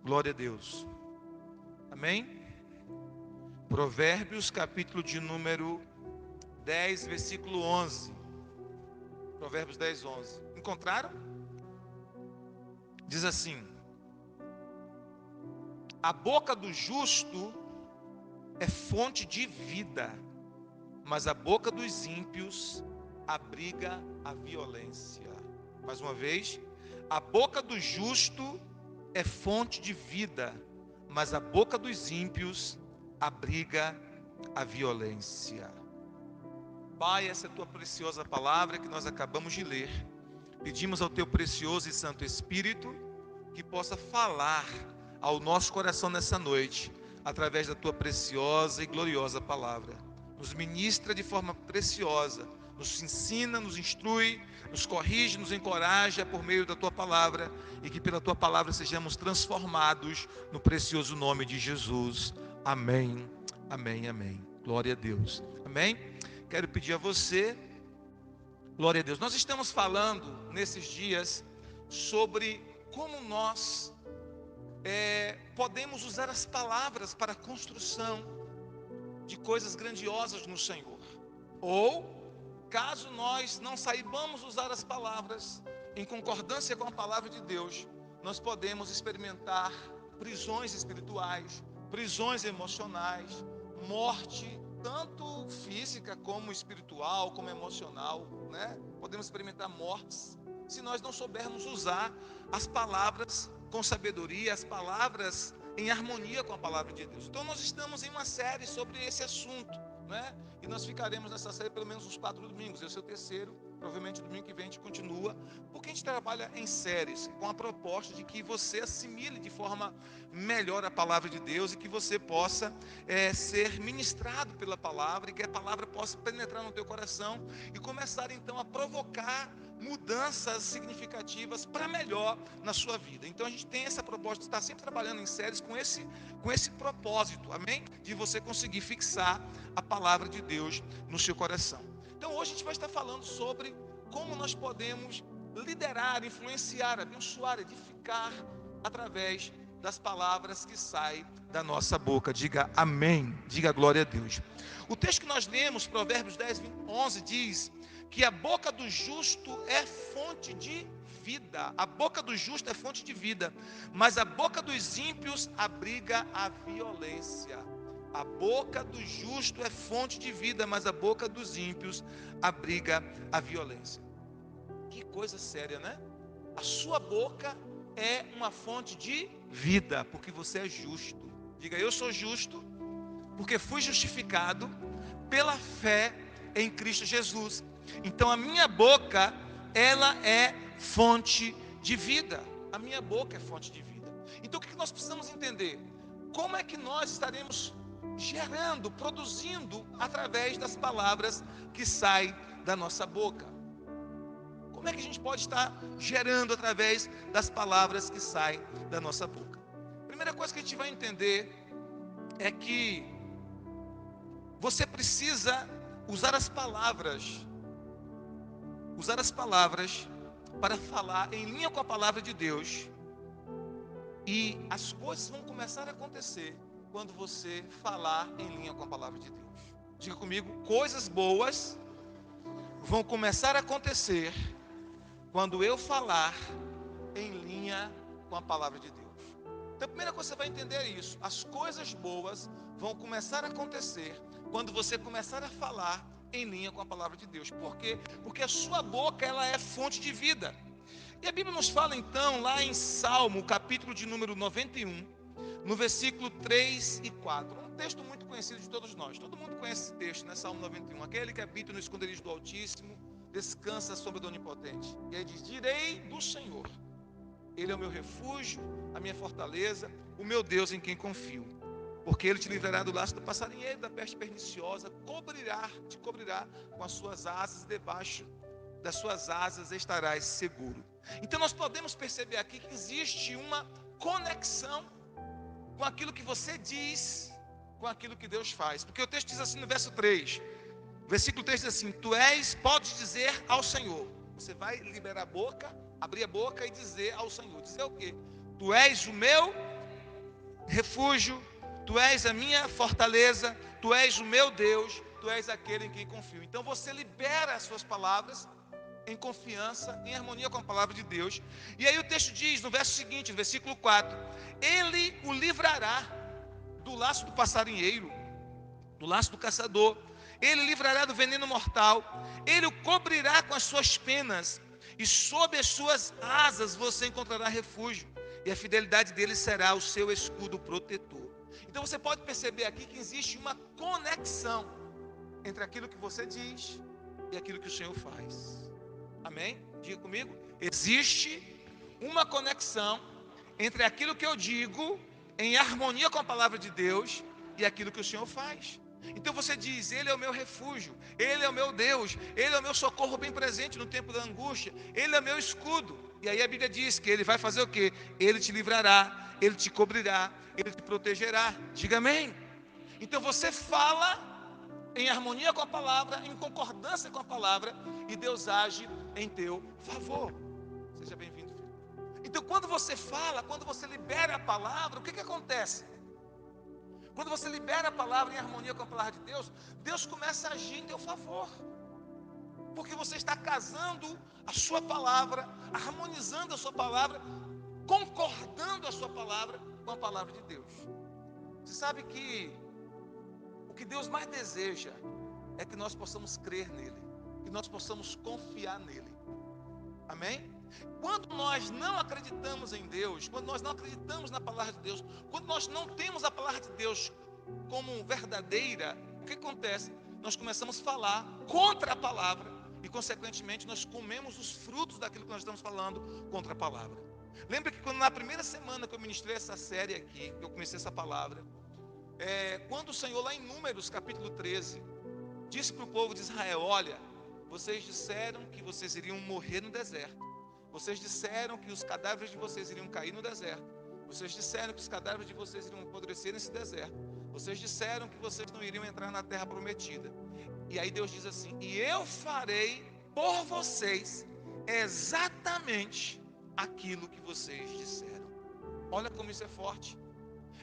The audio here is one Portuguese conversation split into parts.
Glória a Deus. Amém? Provérbios, capítulo de número 10, versículo 11. Provérbios 10, 11. Encontraram? Diz assim: a boca do justo é fonte de vida, mas a boca dos ímpios abriga a violência. Mais uma vez, a boca do justo é fonte de vida, mas a boca dos ímpios abriga a violência. Pai, essa é a tua preciosa palavra que nós acabamos de ler. Pedimos ao teu precioso e santo Espírito que possa falar ao nosso coração nessa noite, através da tua preciosa e gloriosa palavra. Nos ministra de forma preciosa, nos ensina, nos instrui, nos corrige, nos encoraja por meio da tua palavra, e que pela tua palavra sejamos transformados no precioso nome de Jesus. Amém, amém, amém. Glória a Deus. Amém? Quero pedir a você, glória a Deus. Nós estamos falando nesses dias sobre como nós podemos usar as palavras para a construção de coisas grandiosas no Senhor. Ou, caso nós não saibamos usar as palavras em concordância com a palavra de Deus, nós podemos experimentar prisões espirituais, prisões emocionais, morte, tanto física como espiritual, como emocional, né? Podemos experimentar mortes se nós não soubermos usar as palavras com sabedoria, as palavras em harmonia com a palavra de Deus. Então nós estamos em uma série sobre esse assunto, né? E nós ficaremos nessa série pelo menos uns 4 domingos. Esse é o terceiro, provavelmente domingo que vem a gente continua, porque a gente trabalha em séries com a proposta de que você assimile de forma melhor a palavra de Deus e que você possa ser ministrado pela palavra, e que a palavra possa penetrar no teu coração e começar então a provocar mudanças significativas para melhor na sua vida. Então a gente tem essa proposta de estar sempre trabalhando em séries com esse propósito, amém? De você conseguir fixar a palavra de Deus no seu coração. Então hoje a gente vai estar falando sobre como nós podemos liderar, influenciar, abençoar, edificar através das palavras que saem da nossa boca. Diga amém, diga glória a Deus. O texto que nós lemos, Provérbios 10, 11, diz que a boca do justo é fonte de vida. A boca do justo é fonte de vida, mas a boca dos ímpios abriga a violência. A boca do justo é fonte de vida, mas a boca dos ímpios abriga a violência. Que coisa séria, né? A sua boca é uma fonte de vida, porque você é justo. Diga, eu sou justo, porque fui justificado pela fé em Cristo Jesus. Então a minha boca, ela é fonte de vida. A minha boca é fonte de vida. Então o que nós precisamos entender? Como é que nós estaremos gerando, produzindo através das palavras que saem da nossa boca? Como é que a gente pode estar gerando através das palavras que saem da nossa boca? Primeira coisa que a gente vai entender é que você precisa usar as palavras para falar em linha com a palavra de Deus, e as coisas vão começar a acontecer quando você falar em linha com a palavra de Deus. Diga comigo, coisas boas vão começar a acontecer quando eu falar em linha com a palavra de Deus. Então a primeira coisa que você vai entender é isso: as coisas boas vão começar a acontecer quando você começar a falar em linha com a palavra de Deus. Por quê? Porque a sua boca, ela é fonte de vida. E a Bíblia nos fala então, lá em Salmo, capítulo de número 91, no versículo 3 e 4. Um texto muito conhecido de todos nós. Todo mundo conhece esse texto, né? Salmo 91. Aquele que habita no esconderijo do Altíssimo, descansa sobre o Onipotente. E aí diz, direi do Senhor, Ele é o meu refúgio, a minha fortaleza, o meu Deus em quem confio. Porque Ele te livrará do laço do passarinheiro, da peste perniciosa, te cobrirá com as suas asas, e debaixo das suas asas estarás seguro. Então nós podemos perceber aqui que existe uma conexão com aquilo que você diz, com aquilo que Deus faz. Porque o texto diz assim no verso 3, versículo 3 diz assim, podes dizer ao Senhor. Você vai liberar a boca, abrir a boca e dizer ao Senhor. Dizer o quê? Tu és o meu refúgio, tu és a minha fortaleza, tu és o meu Deus, tu és aquele em quem confio. Então você libera as suas palavras em confiança, em harmonia com a palavra de Deus. E aí o texto diz, no verso seguinte, no versículo 4, ele o livrará do laço do passarinheiro, do laço do caçador, ele livrará do veneno mortal, ele o cobrirá com as suas penas, e sob as suas asas você encontrará refúgio, e a fidelidade dele será o seu escudo protetor. Então você pode perceber aqui que existe uma conexão entre aquilo que você diz e aquilo que o Senhor faz. Amém? Diga comigo. Existe uma conexão entre aquilo que eu digo em harmonia com a palavra de Deus e aquilo que o Senhor faz. Então você diz, ele é o meu refúgio, ele é o meu Deus, ele é o meu socorro bem presente no tempo da angústia, ele é o meu escudo. E aí a Bíblia diz que ele vai fazer o quê? Ele te livrará, ele te cobrirá, ele te protegerá. Diga amém. Então você fala em harmonia com a palavra, em concordância com a palavra, e Deus age em teu favor. Seja bem-vindo, filho. Então quando você fala, quando você libera a palavra, o que acontece? Quando você libera a palavra em harmonia com a palavra de Deus, Deus começa a agir em teu favor. Porque você está casando a sua palavra, harmonizando a sua palavra, concordando a sua palavra com a palavra de Deus. Você sabe que o que Deus mais deseja é que nós possamos crer nele, que nós possamos confiar nele. Amém? Quando nós não acreditamos em Deus, quando nós não acreditamos na palavra de Deus, quando nós não temos a palavra de Deus como verdadeira, o que acontece? Nós começamos a falar contra a palavra e, consequentemente, nós comemos os frutos daquilo que nós estamos falando contra a palavra. Lembra que quando na primeira semana que eu ministrei essa série aqui, que eu comecei essa palavra, quando o Senhor lá em Números capítulo 13 disse para o povo de Israel, olha, vocês disseram que vocês iriam morrer no deserto, vocês disseram que os cadáveres de vocês iriam cair no deserto, vocês disseram que os cadáveres de vocês iriam apodrecer nesse deserto, vocês disseram que vocês não iriam entrar na terra prometida. E aí Deus diz assim, e eu farei por vocês exatamente aquilo que vocês disseram. Olha como isso é forte.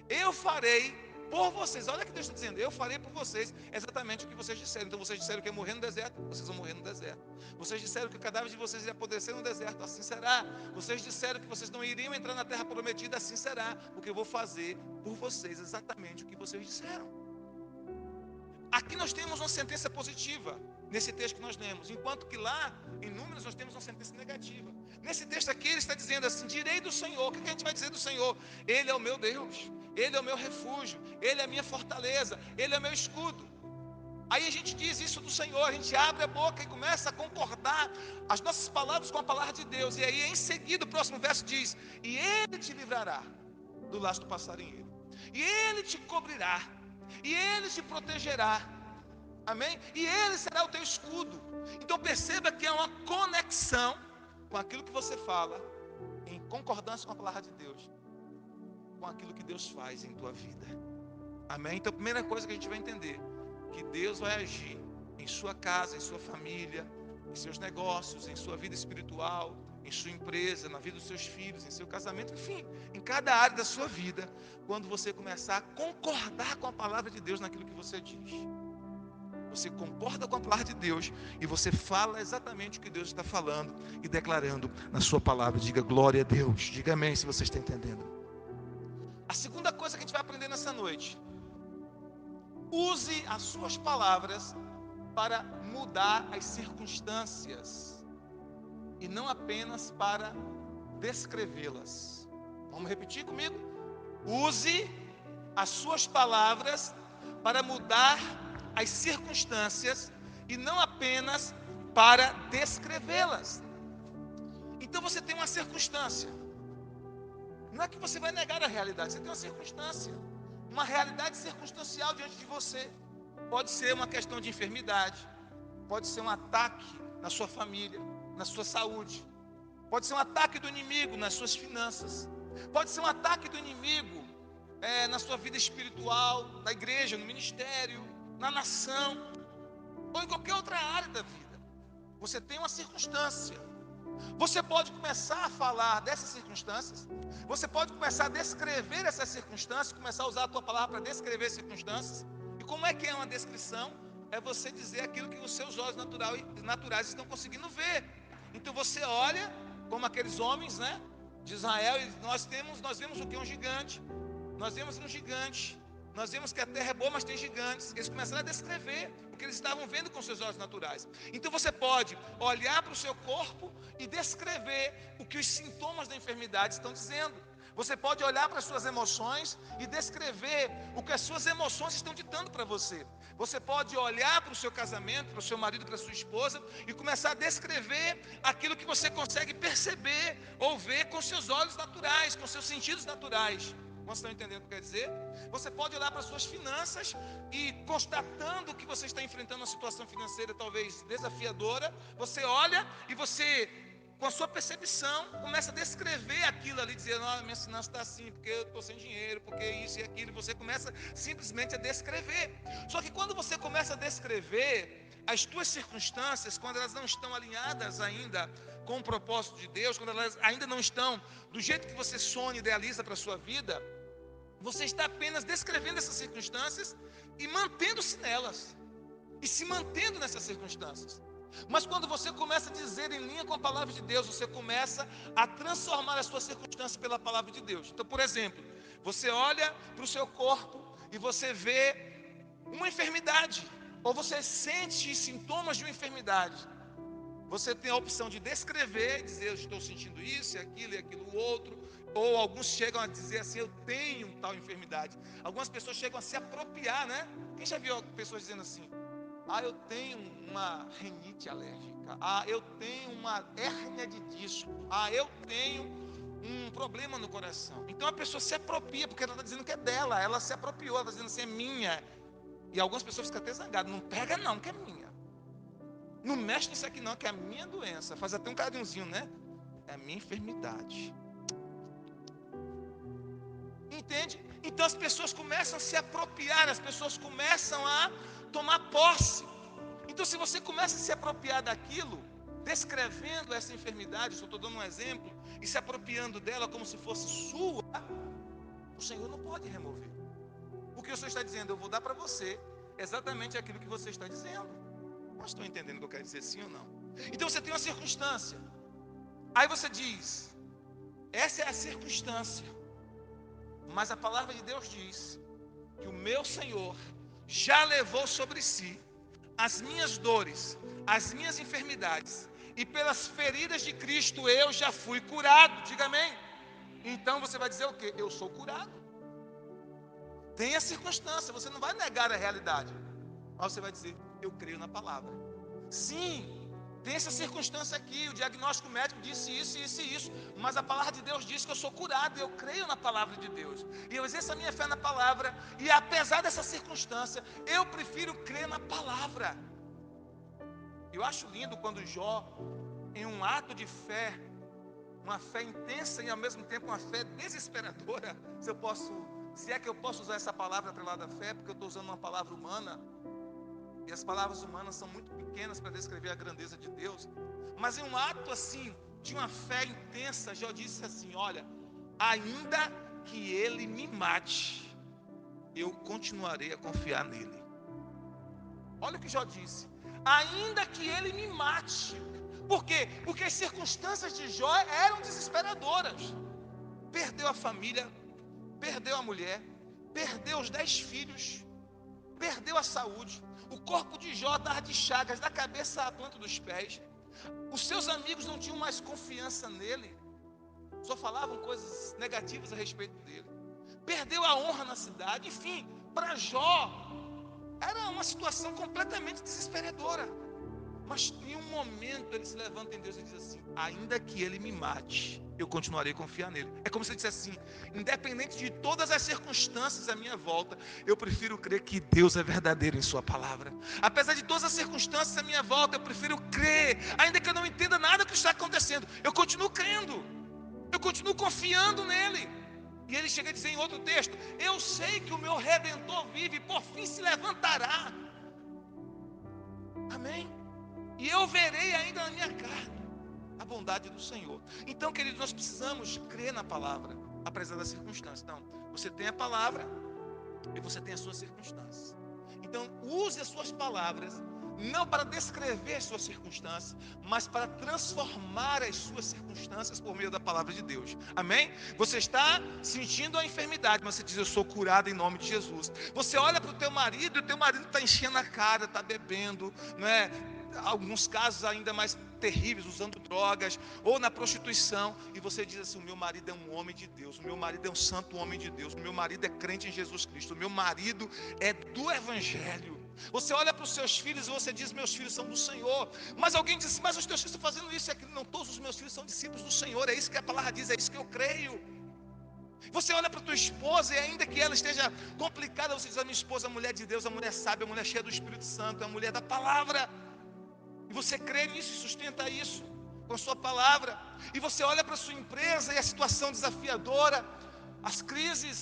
Eu farei por vocês, olha o que Deus está dizendo, eu farei por vocês exatamente o que vocês disseram. Então vocês disseram que ia morrer no deserto, vocês vão morrer no deserto. Vocês disseram que o cadáver de vocês ia apodrecer no deserto, assim será. Vocês disseram que vocês não iriam entrar na terra prometida, assim será, porque eu vou fazer por vocês exatamente o que vocês disseram. Aqui nós temos uma sentença positiva, nesse texto que nós lemos, enquanto que lá, em Números, nós temos uma sentença negativa. Nesse texto aqui, ele está dizendo assim, direi do Senhor. O que a gente vai dizer do Senhor? Ele é o meu Deus, ele é o meu refúgio, ele é a minha fortaleza, ele é o meu escudo. Aí a gente diz isso do Senhor, a gente abre a boca e começa a concordar as nossas palavras com a palavra de Deus. E aí em seguida o próximo verso diz, e ele te livrará do laço do passarinheiro, e ele te cobrirá, e ele te protegerá, amém? E ele será o teu escudo. Então perceba que é uma conexão com aquilo que você fala, em concordância com a palavra de Deus, com aquilo que Deus faz em tua vida, amém? Então a primeira coisa que a gente vai entender, que Deus vai agir em sua casa, em sua família, em seus negócios, em sua vida espiritual, em sua empresa, na vida dos seus filhos, em seu casamento, enfim, em cada área da sua vida, quando você começar a concordar com a palavra de Deus naquilo que você diz. Você concorda com a palavra de Deus e você fala exatamente o que Deus está falando e declarando na sua palavra. Diga glória a Deus, diga amém se você está entendendo. A segunda coisa que a gente vai aprender nessa noite: use as suas palavras para mudar as circunstâncias e não apenas para descrevê-las. Vamos repetir comigo? Use as suas palavras para mudar as circunstâncias e não apenas para descrevê-las. Então você tem uma circunstância. Não é que você vai negar a realidade, você tem uma circunstância, uma realidade circunstancial diante de você. Pode ser uma questão de enfermidade, pode ser um ataque na sua família, na sua saúde, pode ser um ataque do inimigo nas suas finanças, pode ser um ataque do inimigo na sua vida espiritual, na igreja, no ministério, na nação, ou em qualquer outra área da vida. Você tem uma circunstância. Você pode começar a falar dessas circunstâncias. Você pode começar a descrever essas circunstâncias, começar a usar a tua palavra para descrever circunstâncias. E como é que é uma descrição? É você dizer aquilo que os seus olhos naturais estão conseguindo ver. Então você olha, como aqueles homens, né, de Israel, e nós vemos o que? Um gigante. Nós vemos um gigante. Nós vemos que a terra é boa, mas tem gigantes. Eles começaram a descrever o que eles estavam vendo com seus olhos naturais. Então você pode olhar para o seu corpo e descrever o que os sintomas da enfermidade estão dizendo. Você pode olhar para as suas emoções e descrever o que as suas emoções estão ditando para você. Você pode olhar para o seu casamento, para o seu marido, para a sua esposa e começar a descrever aquilo que você consegue perceber ou ver com seus olhos naturais, com seus sentidos naturais. Vocês estão entendendo o que quer dizer? Você pode olhar para as suas finanças e, constatando que você está enfrentando uma situação financeira talvez desafiadora, você olha e você, com a sua percepção, começa a descrever aquilo ali, dizer, minha finança está assim, porque eu estou sem dinheiro, porque isso e aquilo, e você começa simplesmente a descrever. Só que quando você começa a descrever as tuas circunstâncias, quando elas não estão alinhadas ainda com o propósito de Deus, quando elas ainda não estão do jeito que você sonha e idealiza para a sua vida, você está apenas descrevendo essas circunstâncias e mantendo-se nelas, e se mantendo nessas circunstâncias. Mas quando você começa a dizer em linha com a palavra de Deus, você começa a transformar as suas circunstâncias pela palavra de Deus. Então, por exemplo, você olha para o seu corpo e você vê uma enfermidade, ou você sente sintomas de uma enfermidade. Você tem a opção de descrever, dizer, eu estou sentindo isso e aquilo outro. Ou alguns chegam a dizer assim, eu tenho tal enfermidade. Algumas pessoas chegam a se apropriar, né? Quem já viu pessoas dizendo assim, eu tenho uma rinite alérgica, eu tenho uma hérnia de disco, eu tenho um problema no coração. Então a pessoa se apropria, porque ela está dizendo que é dela, ela se apropriou, ela está dizendo assim, é minha. E algumas pessoas ficam até zangadas, não pega não, que é minha. Não mexe nisso aqui não, que é a minha doença. Faz até um carinhozinho, né? É a minha enfermidade. Entende? Então as pessoas começam a se apropriar, as pessoas começam a tomar posse. Então se você começa a se apropriar daquilo, descrevendo essa enfermidade, só estou dando um exemplo, e se apropriando dela como se fosse sua, o Senhor não pode remover. Porque o Senhor está dizendo, eu vou dar para você exatamente aquilo que você está dizendo. Mas estão entendendo o que eu quero dizer, sim ou não? Então você tem uma circunstância. Aí você diz, essa é a circunstância. Mas a palavra de Deus diz que o meu Senhor já levou sobre si as minhas dores, as minhas enfermidades. E pelas feridas de Cristo eu já fui curado. Diga amém. Então você vai dizer o quê? Eu sou curado. Tem a circunstância, você não vai negar a realidade. Mas você vai dizer, eu creio na palavra. Sim, tem essa circunstância aqui, o diagnóstico médico disse isso, isso e isso, mas a palavra de Deus diz que eu sou curado, eu creio na palavra de Deus, e eu exerço a minha fé na palavra, e apesar dessa circunstância, eu prefiro crer na palavra. Eu acho lindo quando Jó, em um ato de fé, uma fé intensa e ao mesmo tempo uma fé desesperadora, se é que eu posso usar essa palavra para lá da fé, porque eu estou usando uma palavra humana, e as palavras humanas são muito pequenas para descrever a grandeza de Deus. Mas em um ato assim, de uma fé intensa, Jó disse assim, olha, ainda que ele me mate, eu continuarei a confiar nele. Olha o que Jó disse, ainda que ele me mate. Por quê? Porque as circunstâncias de Jó eram desesperadoras. Perdeu a família, perdeu a mulher, perdeu os 10 filhos, perdeu a saúde. O corpo de Jó estava de chagas, da cabeça à planta dos pés. Os seus amigos não tinham mais confiança nele. Só falavam coisas negativas a respeito dele. Perdeu a honra na cidade. Enfim, para Jó, era uma situação completamente desesperadora. Mas em um momento ele se levanta em Deus e diz assim, ainda que ele me mate, eu continuarei a confiar nele. É como se ele dissesse assim, independente de todas as circunstâncias à minha volta, eu prefiro crer que Deus é verdadeiro em sua palavra. Apesar de todas as circunstâncias à minha volta, eu prefiro crer, ainda que eu não entenda nada que está acontecendo, eu continuo crendo, eu continuo confiando nele. E ele chega a dizer em outro texto, eu sei que o meu Redentor vive e por fim se levantará. Amém? E eu verei ainda na minha carne a bondade do Senhor. Então, queridos, nós precisamos crer na palavra, apesar das circunstâncias. Então, você tem a palavra e você tem as suas circunstâncias. Então, use as suas palavras, não para descrever suas circunstâncias, mas para transformar as suas circunstâncias por meio da palavra de Deus. Amém? Você está sentindo a enfermidade, mas você diz: eu sou curado em nome de Jesus. Você olha para o teu marido, e o teu marido está enchendo a cara, está bebendo, não é? Alguns casos ainda mais terríveis, usando drogas ou na prostituição, e você diz assim: o meu marido é um homem de Deus, o meu marido é um santo homem de Deus, o meu marido é crente em Jesus Cristo, o meu marido é do Evangelho. Você olha para os seus filhos e você diz: meus filhos são do Senhor. Mas alguém diz assim: mas os teus filhos estão fazendo isso e aquilo. Não, todos os meus filhos são discípulos do Senhor. É isso que a palavra diz, é isso que eu creio. Você olha para a tua esposa e ainda que ela esteja complicada, você diz: a minha esposa é a mulher de Deus, a mulher sábia, a mulher cheia do Espírito Santo, é a mulher da palavra. E você crê nisso e sustenta isso com a sua palavra. E você olha para a sua empresa e a situação desafiadora, as crises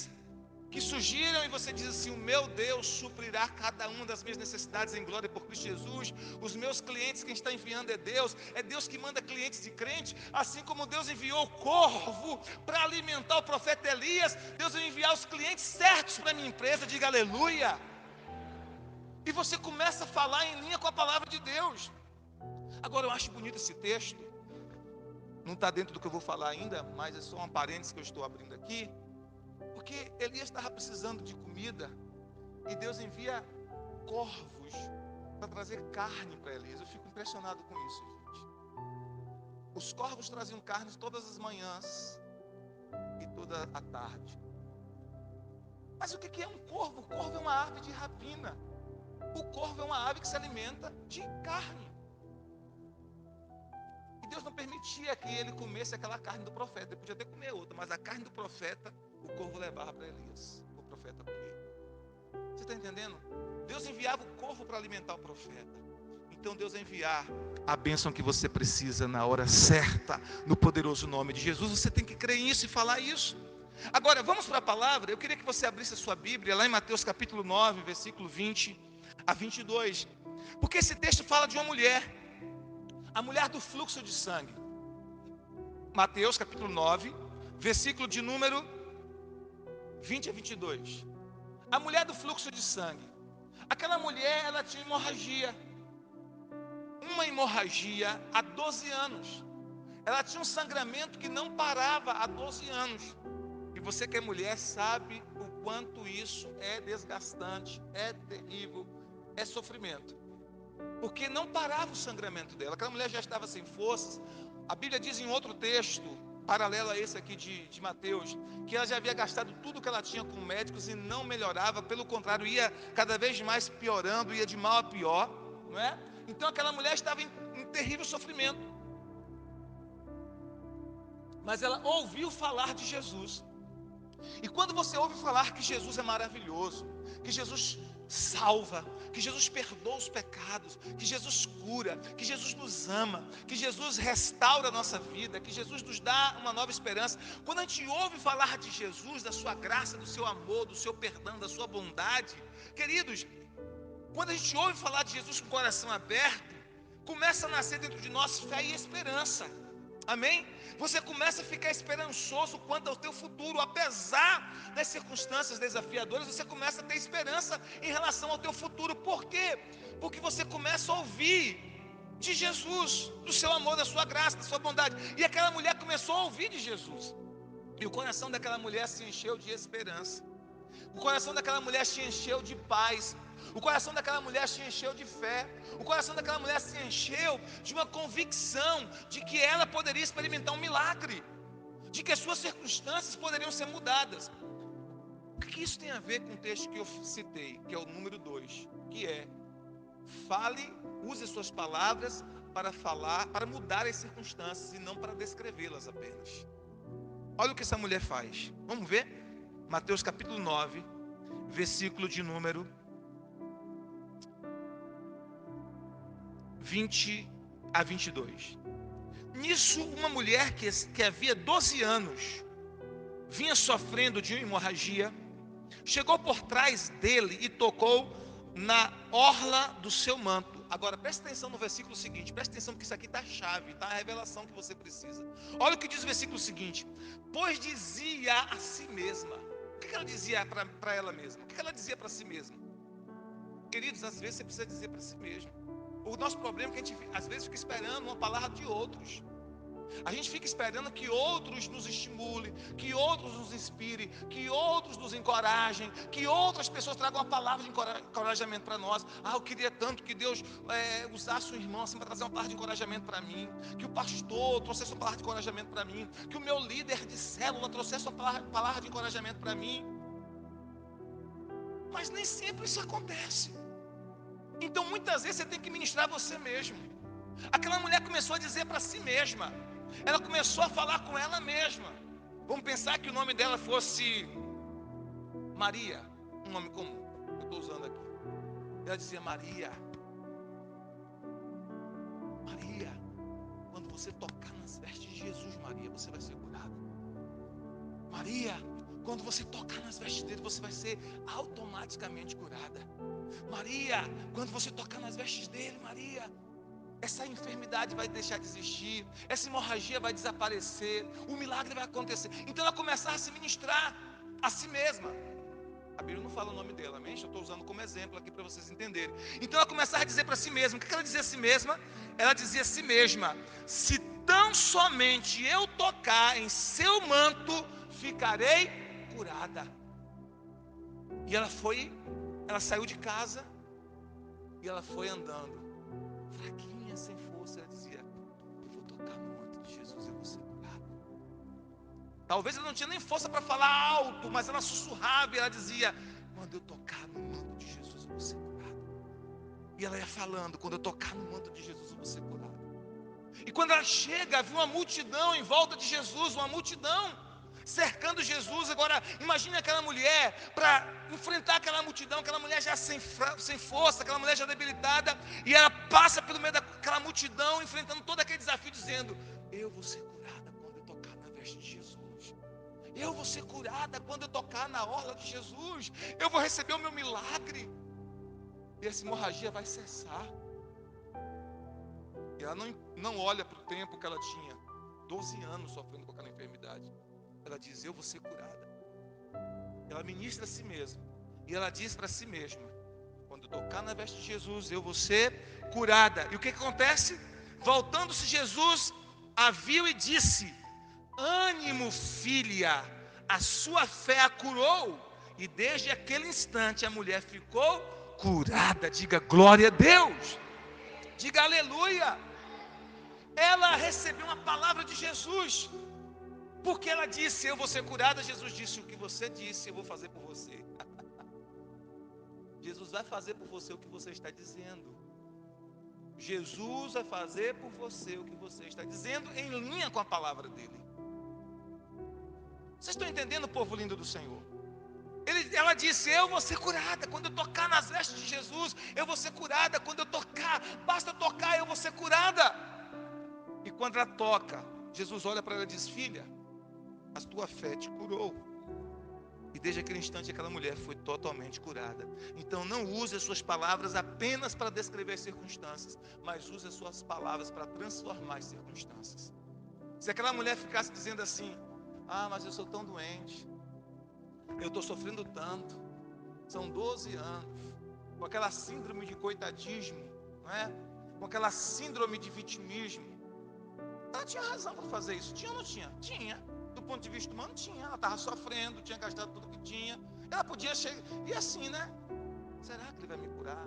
que surgiram, e você diz assim: o meu Deus suprirá cada uma das minhas necessidades em glória por Cristo Jesus. Os meus clientes, quem está enviando é Deus que manda clientes de crente. Assim como Deus enviou o corvo para alimentar o profeta Elias, Deus vai enviar os clientes certos para a minha empresa. Diga aleluia. E você começa a falar em linha com a palavra de Deus. Agora, eu acho bonito esse texto, não está dentro do que eu vou falar ainda, mas é só um parênteses que eu estou abrindo aqui. Porque Elias estava precisando de comida e Deus envia corvos para trazer carne para Elias. Eu fico impressionado com isso, gente. Os corvos traziam carne todas as manhãs e toda a tarde. Mas o que é um corvo? O corvo é uma ave de rapina. O corvo é uma ave que se alimenta de carne. E Deus não permitia que ele comesse aquela carne do profeta. Ele podia até comer outra, mas a carne do profeta o corvo levava para Elias, o profeta comer. Você está entendendo? Deus enviava o corvo para alimentar o profeta. Então Deus vai enviar a bênção que você precisa na hora certa, no poderoso nome de Jesus. Você tem que crer nisso e falar isso. Agora, vamos para a palavra. Eu queria que você abrisse a sua Bíblia lá em Mateus capítulo 9, versículo 20 a 22. Porque esse texto fala de uma mulher, a mulher do fluxo de sangue. Mateus capítulo 9, versículo de número 20 a 22. A mulher do fluxo de sangue. Aquela mulher, ela tinha hemorragia. Uma hemorragia há 12 anos. Ela tinha um sangramento que não parava há 12 anos. E você que é mulher sabe o quanto isso é desgastante, é terrível, é sofrimento. Porque não parava o sangramento dela. Aquela mulher já estava sem forças. A Bíblia diz em outro texto, paralelo a esse aqui de Mateus, que ela já havia gastado tudo que ela tinha com médicos e não melhorava, pelo contrário, ia cada vez mais piorando, ia de mal a pior, não é? Então aquela mulher estava em terrível sofrimento. Mas ela ouviu falar de Jesus. E quando você ouve falar que Jesus é maravilhoso, que Jesus salva, que Jesus perdoa os pecados, que Jesus cura, que Jesus nos ama, que Jesus restaura a nossa vida, que Jesus nos dá uma nova esperança. Quando a gente ouve falar de Jesus, da sua graça, do seu amor, do seu perdão, da sua bondade, queridos, quando a gente ouve falar de Jesus com o coração aberto, começa a nascer dentro de nós fé e esperança. Amém? Você começa a ficar esperançoso quanto ao teu futuro. Apesar das circunstâncias desafiadoras, você começa a ter esperança em relação ao teu futuro. Por quê? Porque você começa a ouvir de Jesus, do seu amor, da sua graça, da sua bondade. E aquela mulher começou a ouvir de Jesus. E o coração daquela mulher se encheu de esperança. O coração daquela mulher se encheu de paz. O coração daquela mulher se encheu de fé. O coração daquela mulher se encheu de uma convicção de que ela poderia experimentar um milagre, de que as suas circunstâncias poderiam ser mudadas. O que isso tem a ver com o texto que eu citei, que é o número 2, que é: fale, use as suas palavras para falar, para mudar as circunstâncias e não para descrevê-las apenas. Olha o que essa mulher faz. Vamos ver? Mateus capítulo 9, versículo de número 20 a 22. Nisso, uma mulher que havia 12 anos vinha sofrendo de uma hemorragia, chegou por trás dele e tocou na orla do seu manto, Agora preste atenção no versículo seguinte. Preste atenção porque isso aqui está a chave, está a revelação que você precisa. Olha o que diz o versículo seguinte. Pois dizia a si mesma. O que ela dizia para ela mesma? O que ela dizia para si mesma? Queridos, às vezes você precisa dizer para si mesmo. O nosso problema é que a gente às vezes fica esperando uma palavra de outros. A gente fica esperando que outros nos estimulem, que outros nos inspirem, que outros nos encorajem, que outras pessoas tragam uma palavra de encorajamento para nós. Eu queria tanto que Deus usasse um irmão assim para trazer uma palavra de encorajamento para mim, que o pastor trouxesse uma palavra de encorajamento para mim, que o meu líder de célula trouxesse uma palavra de encorajamento para mim. Mas nem sempre isso acontece. Então muitas vezes você tem que ministrar você mesmo. Aquela mulher começou a dizer para si mesma. Ela começou a falar com ela mesma. Vamos pensar que o nome dela fosse Maria, um nome comum que eu estou usando aqui. Ela dizia: Maria, quando você tocar nas vestes de Jesus, Maria, você vai ser curada. Maria, quando você tocar nas vestes dele, você vai ser automaticamente curada. Maria, quando você tocar nas vestes dele, Maria, essa enfermidade vai deixar de existir, essa hemorragia vai desaparecer, o milagre vai acontecer. Então ela começava a se ministrar a si mesma. A Bíblia não fala o nome dela, amém? Eu estou usando como exemplo aqui para vocês entenderem. Então ela começava a dizer para si mesma. O que ela dizia a si mesma? Ela dizia a si mesma: se tão somente eu tocar em seu manto, ficarei curada. E ela saiu de casa e ela foi andando, fraquinha, sem força. Ela dizia: eu vou tocar no manto de Jesus e vou ser curada. Talvez ela não tinha nem força para falar alto, mas ela sussurrava e ela dizia: quando eu tocar no manto de Jesus eu vou ser curada. E ela ia falando: quando eu tocar no manto de Jesus eu vou ser curada. E quando ela chega, havia uma multidão em volta de Jesus, uma multidão cercando Jesus. Agora imagine aquela mulher para enfrentar aquela multidão, aquela mulher já sem força, aquela mulher já debilitada, e ela passa pelo meio daquela multidão, enfrentando todo aquele desafio, dizendo: eu vou ser curada quando eu tocar na veste de Jesus, eu vou ser curada quando eu tocar na orla de Jesus, eu vou receber o meu milagre, e essa hemorragia vai cessar. E ela não olha para o tempo que ela tinha, 12 anos sofrendo com aquela enfermidade. Ela diz: eu vou ser curada. Ela ministra a si mesma. E ela diz para si mesma: quando eu tocar na veste de Jesus, eu vou ser curada. E o que acontece? Voltando-se Jesus, a viu e disse: ânimo, filha, a sua fé a curou. E desde aquele instante a mulher ficou curada. Diga glória a Deus. Diga aleluia. Ela recebeu uma palavra de Jesus. Porque ela disse: eu vou ser curada. Jesus disse: o que você disse eu vou fazer por você. Jesus vai fazer por você o que você está dizendo. Jesus vai fazer por você o que você está dizendo, em linha com a palavra dele. Vocês estão entendendo, povo lindo do Senhor? Ela disse: eu vou ser curada quando eu tocar nas vestes de Jesus, eu vou ser curada quando eu tocar, basta tocar, eu vou ser curada. E quando ela toca, Jesus olha para ela e diz: filha, a tua fé te curou. E desde aquele instante aquela mulher foi totalmente curada. Então não use as suas palavras apenas para descrever as circunstâncias, mas use as suas palavras para transformar as circunstâncias. Se aquela mulher ficasse dizendo assim: mas eu sou tão doente, eu estou sofrendo tanto, são 12 anos, com aquela síndrome de coitadismo, não é? Com aquela síndrome de vitimismo, ela tinha razão para fazer isso. Tinha ou não tinha? Tinha. Do ponto de vista humano, tinha. Ela estava sofrendo, tinha gastado tudo que tinha. Ela podia chegar, e assim, né? Será que ele vai me curar?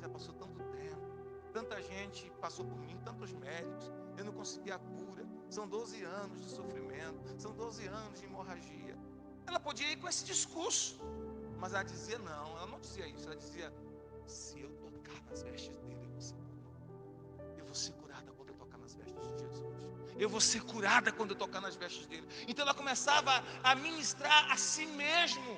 Já passou tanto tempo, tanta gente passou por mim, tantos médicos, eu não consegui a cura. São 12 anos de sofrimento, são 12 anos de hemorragia. Ela podia ir com esse discurso, mas ela dizia não, ela não dizia isso. Ela dizia: se eu tocar nas vestes dele, eu vou ser curada quando eu tocar nas vestes de Jesus. Eu vou ser curada quando eu tocar nas vestes dele. Então ela começava a ministrar a si mesmo.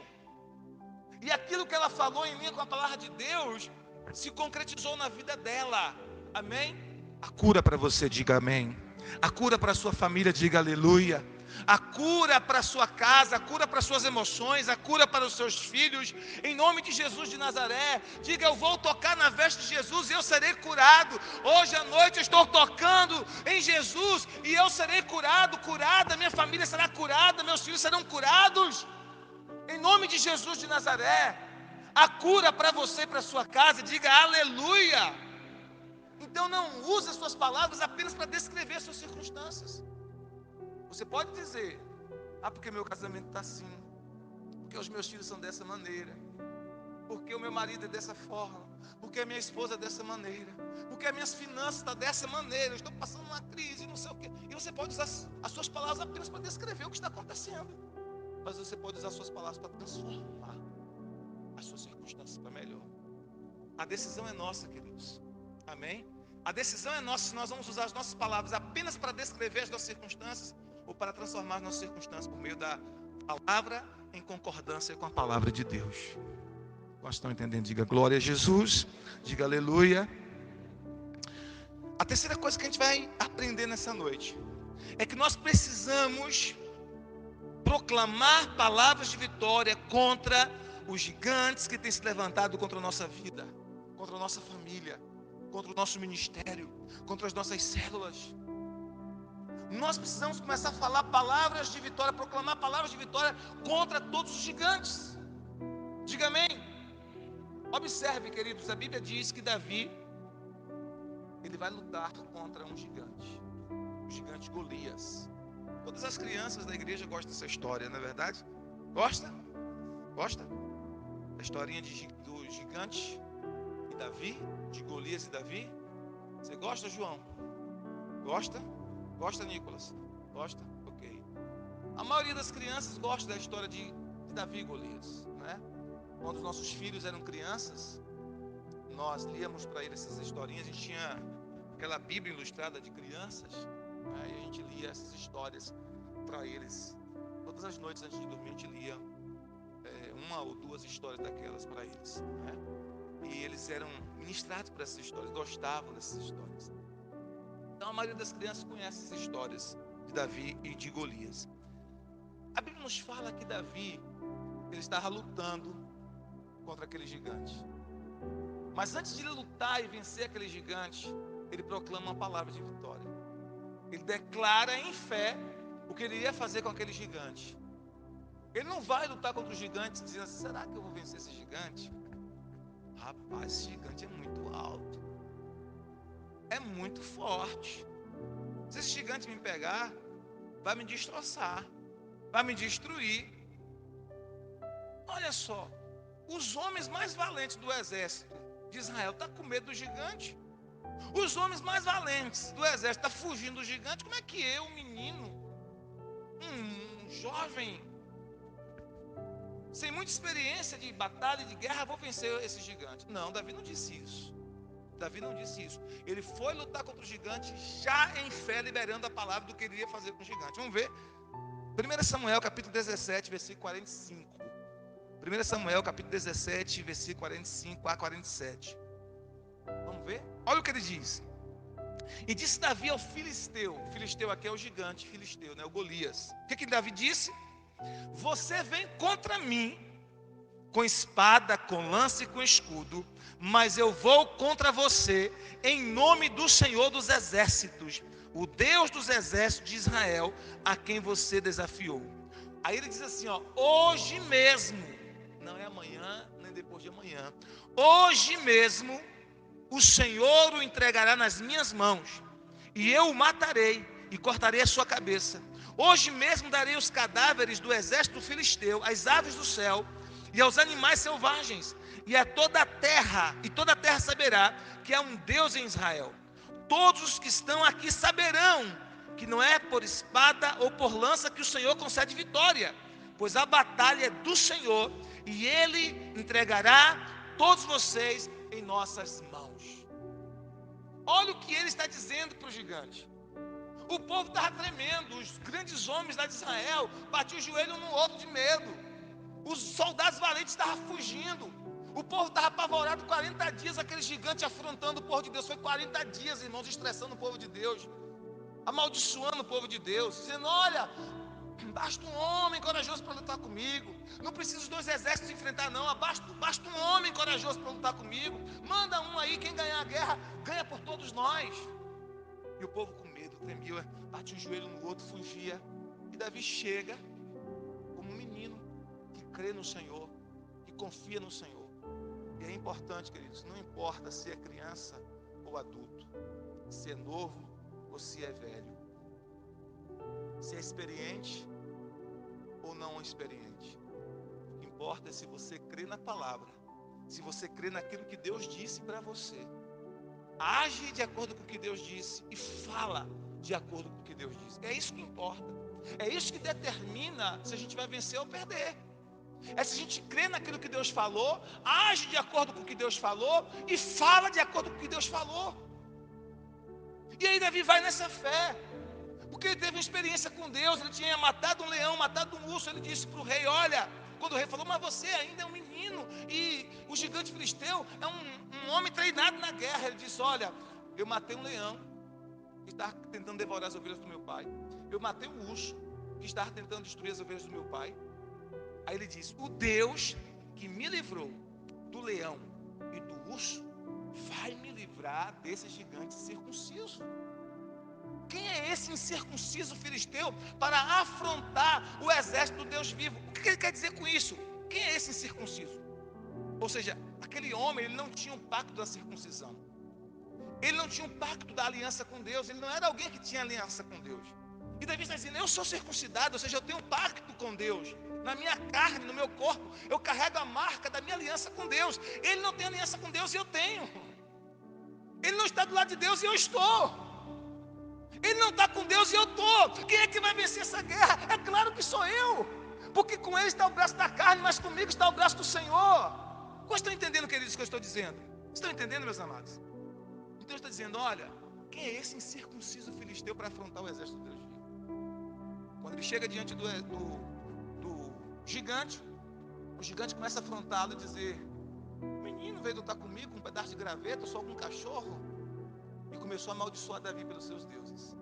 E aquilo que ela falou em linha com a palavra de Deus se concretizou na vida dela. Amém? A cura para você, diga amém. A cura para a sua família, diga aleluia. a cura para a sua casa, a cura para as suas emoções, a cura para os seus filhos, em nome de Jesus de Nazaré. Diga: eu vou tocar na veste de Jesus e eu serei curado. Hoje à noite eu estou tocando em Jesus e eu serei curado, curada, minha família será curada, meus filhos serão curados, em nome de Jesus de Nazaré. A cura para você e para a sua casa, diga aleluia. Então não use as suas palavras apenas para descrever as suas circunstâncias. Você pode dizer: porque meu casamento está assim, porque os meus filhos são dessa maneira, porque o meu marido é dessa forma, porque a minha esposa é dessa maneira, porque as minhas finanças estão dessa maneira, eu estou passando uma crise, não sei o quê. E você pode usar as suas palavras apenas para descrever o que está acontecendo, mas você pode usar as suas palavras para transformar as suas circunstâncias para melhor. A decisão é nossa, queridos. Amém? A decisão é nossa se nós vamos usar as nossas palavras apenas para descrever as nossas circunstâncias ou para transformar as nossas circunstâncias por meio da palavra em concordância com a palavra de Deus. Quantos estão entendendo? Diga glória a Jesus, diga aleluia. A terceira coisa que a gente vai aprender nessa noite é que nós precisamos proclamar palavras de vitória contra os gigantes que têm se levantado contra a nossa vida, contra a nossa família, contra o nosso ministério, contra as nossas células. Nós precisamos começar a falar palavras de vitória, proclamar palavras de vitória contra todos os gigantes. Diga amém. Observe, queridos, a Bíblia diz que Davi, ele vai lutar contra um gigante, o gigante Golias. Todas as crianças da igreja gostam dessa história, não é verdade? Gosta? Gosta? A historinha do gigante e Davi, de Golias e Davi. Você gosta, João? Gosta? Gosta, Nicolas? Gosta? Ok. A maioria das crianças gosta da história de Davi e Golias, né? Quando os nossos filhos eram crianças, nós líamos para eles essas historinhas. A gente tinha aquela Bíblia ilustrada de crianças, né? E a gente lia essas histórias para eles. Todas as noites antes de dormir a gente lia uma ou duas histórias daquelas para eles, né? E eles eram ministrados por essas histórias, gostavam dessas histórias. Então a maioria das crianças conhece essas histórias de Davi e de Golias. A Bíblia nos fala que Davi, ele estava lutando contra aquele gigante. Mas antes de ele lutar e vencer aquele gigante, ele proclama uma palavra de vitória. Ele declara em fé o que ele iria fazer com aquele gigante. Ele não vai lutar contra o gigante dizendo assim: será que eu vou vencer esse gigante? Rapaz, esse gigante é muito alto, é muito forte. Se esse gigante me pegar, vai me destroçar, vai me destruir. Olha só, os homens mais valentes do exército de Israel estão com medo do gigante. Os homens mais valentes do exército estão fugindo do gigante. Como é que eu, um menino, um jovem, sem muita experiência de batalha e de guerra, vou vencer esse gigante? Não, Davi não disse isso. Davi não disse isso. Ele foi lutar contra o gigante já em fé, liberando a palavra do que ele iria fazer com o gigante. Vamos ver? 1 Samuel capítulo 17, versículo 45. 1 Samuel capítulo 17, versículo 45 a 47. Vamos ver? Olha o que ele diz. E disse Davi ao filisteu. O filisteu aqui é o gigante filisteu, né? O Golias. O que Davi disse? Você vem contra mim com espada, com lança e com escudo, mas eu vou contra você em nome do Senhor dos exércitos, o Deus dos exércitos de Israel, a quem você desafiou. Aí ele diz assim, ó: hoje mesmo, não é amanhã, nem depois de amanhã, hoje mesmo o Senhor o entregará nas minhas mãos, e eu o matarei e cortarei a sua cabeça. Hoje mesmo darei os cadáveres do exército filisteu às aves do céu e aos animais selvagens, e a toda a terra saberá que há um Deus em Israel. Todos os que estão aqui saberão que não é por espada ou por lança que o Senhor concede vitória, pois a batalha é do Senhor, e Ele entregará todos vocês em nossas mãos. Olha o que ele está dizendo para o gigante. O povo estava tremendo, os grandes homens lá de Israel batiam o joelho um no outro de medo. Os soldados valentes estavam fugindo. O povo estava apavorado. 40 dias aquele gigante afrontando o povo de Deus. Foi 40 dias, irmãos, estressando o povo de Deus, amaldiçoando o povo de Deus, dizendo: olha, Basta um homem corajoso para lutar comigo. Não preciso os 2 exércitos enfrentar, não. Basta um homem corajoso para lutar comigo. Manda um aí, quem ganhar a guerra, ganha por todos nós. E o povo com medo, tremia, batia um joelho no outro, fugia. E Davi chega como um menino que crê no Senhor, que confia no Senhor. E é importante, queridos, não importa se é criança ou adulto, se é novo ou se é velho, se é experiente ou não experiente. O que importa é se você crê na palavra, se você crê naquilo que Deus disse para você. Age de acordo com o que Deus disse e fala de acordo com o que Deus disse. É isso que importa. É isso que determina se a gente vai vencer ou perder. É se a gente crê naquilo que Deus falou, age de acordo com o que Deus falou e fala de acordo com o que Deus falou. E aí Davi vai nessa fé, porque ele teve uma experiência com Deus. Ele tinha matado um leão, matado um urso. Ele disse para o rei, olha, quando o rei falou, mas você ainda é um menino, e o gigante filisteu é um homem treinado na guerra. Ele disse, olha, eu matei um leão que estava tentando devorar as ovelhas do meu pai. Eu matei um urso que estava tentando destruir as ovelhas do meu pai. Aí ele disse, o Deus que me livrou do leão e do urso vai me livrar desse gigante circunciso. Quem é esse incircunciso filisteu para afrontar o exército do Deus vivo? O que ele quer dizer com isso? Quem é esse incircunciso? Ou seja, aquele homem, ele não tinha um pacto da circuncisão. Ele não tinha um pacto da aliança com Deus. Ele não era alguém que tinha aliança com Deus. E Davi está dizendo, eu sou circuncidado, ou seja, eu tenho um pacto com Deus. Na minha carne, no meu corpo, eu carrego a marca da minha aliança com Deus. Ele não tem aliança com Deus e eu tenho. Ele não está do lado de Deus e eu estou. Ele não está com Deus e eu estou. Quem é que vai vencer essa guerra? É claro que sou eu. Porque com ele está o braço da carne, mas comigo está o braço do Senhor. Vocês estão entendendo, queridos, o que eu estou dizendo? Estão entendendo, meus amados? Então ele está dizendo, olha, quem é esse incircunciso filisteu para afrontar o exército de Deus vivo? Quando ele chega diante do gigante, o gigante começa a afrontá-lo e dizer, o menino veio lutar comigo com um pedaço de graveto, só com um cachorro. E começou a amaldiçoar Davi pelos seus deuses.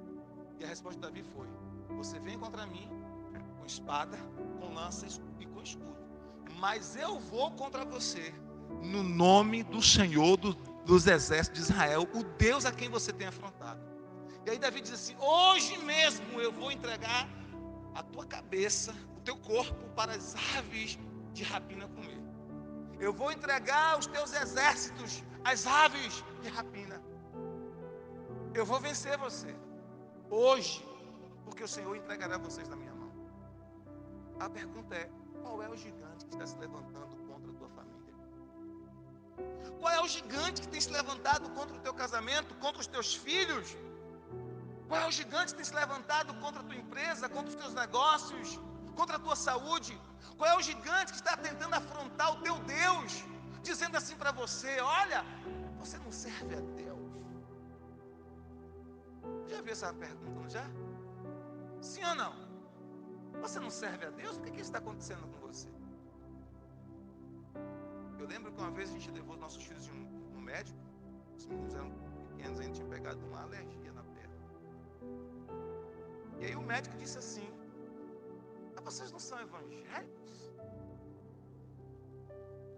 E a resposta de Davi foi, você vem contra mim com espada, com lança e com escudo, mas eu vou contra você no nome do Senhor dos exércitos de Israel, o Deus a quem você tem afrontado. E aí Davi diz assim, hoje mesmo eu vou entregar a tua cabeça, o teu corpo para as aves de rapina comer. Eu vou entregar os teus exércitos às aves de rapina. Eu vou vencer você hoje, porque o Senhor entregará vocês na minha mão. A pergunta é, qual é o gigante que está se levantando contra a tua família? Qual é o gigante que tem se levantado contra o teu casamento, contra os teus filhos? Qual é o gigante que tem se levantado contra a tua empresa, contra os teus negócios, contra a tua saúde? Qual é o gigante que está tentando afrontar o teu Deus, dizendo assim para você, olha, você não serve a Deus? Já viu essa pergunta, não já? Sim ou não? Você não serve a Deus? O que está acontecendo com você? Eu lembro que uma vez a gente levou nossos filhos no médico. Os meninos eram pequenos, ainda tinham pegado uma alergia na perna. E aí o médico disse assim, vocês não são evangélicos?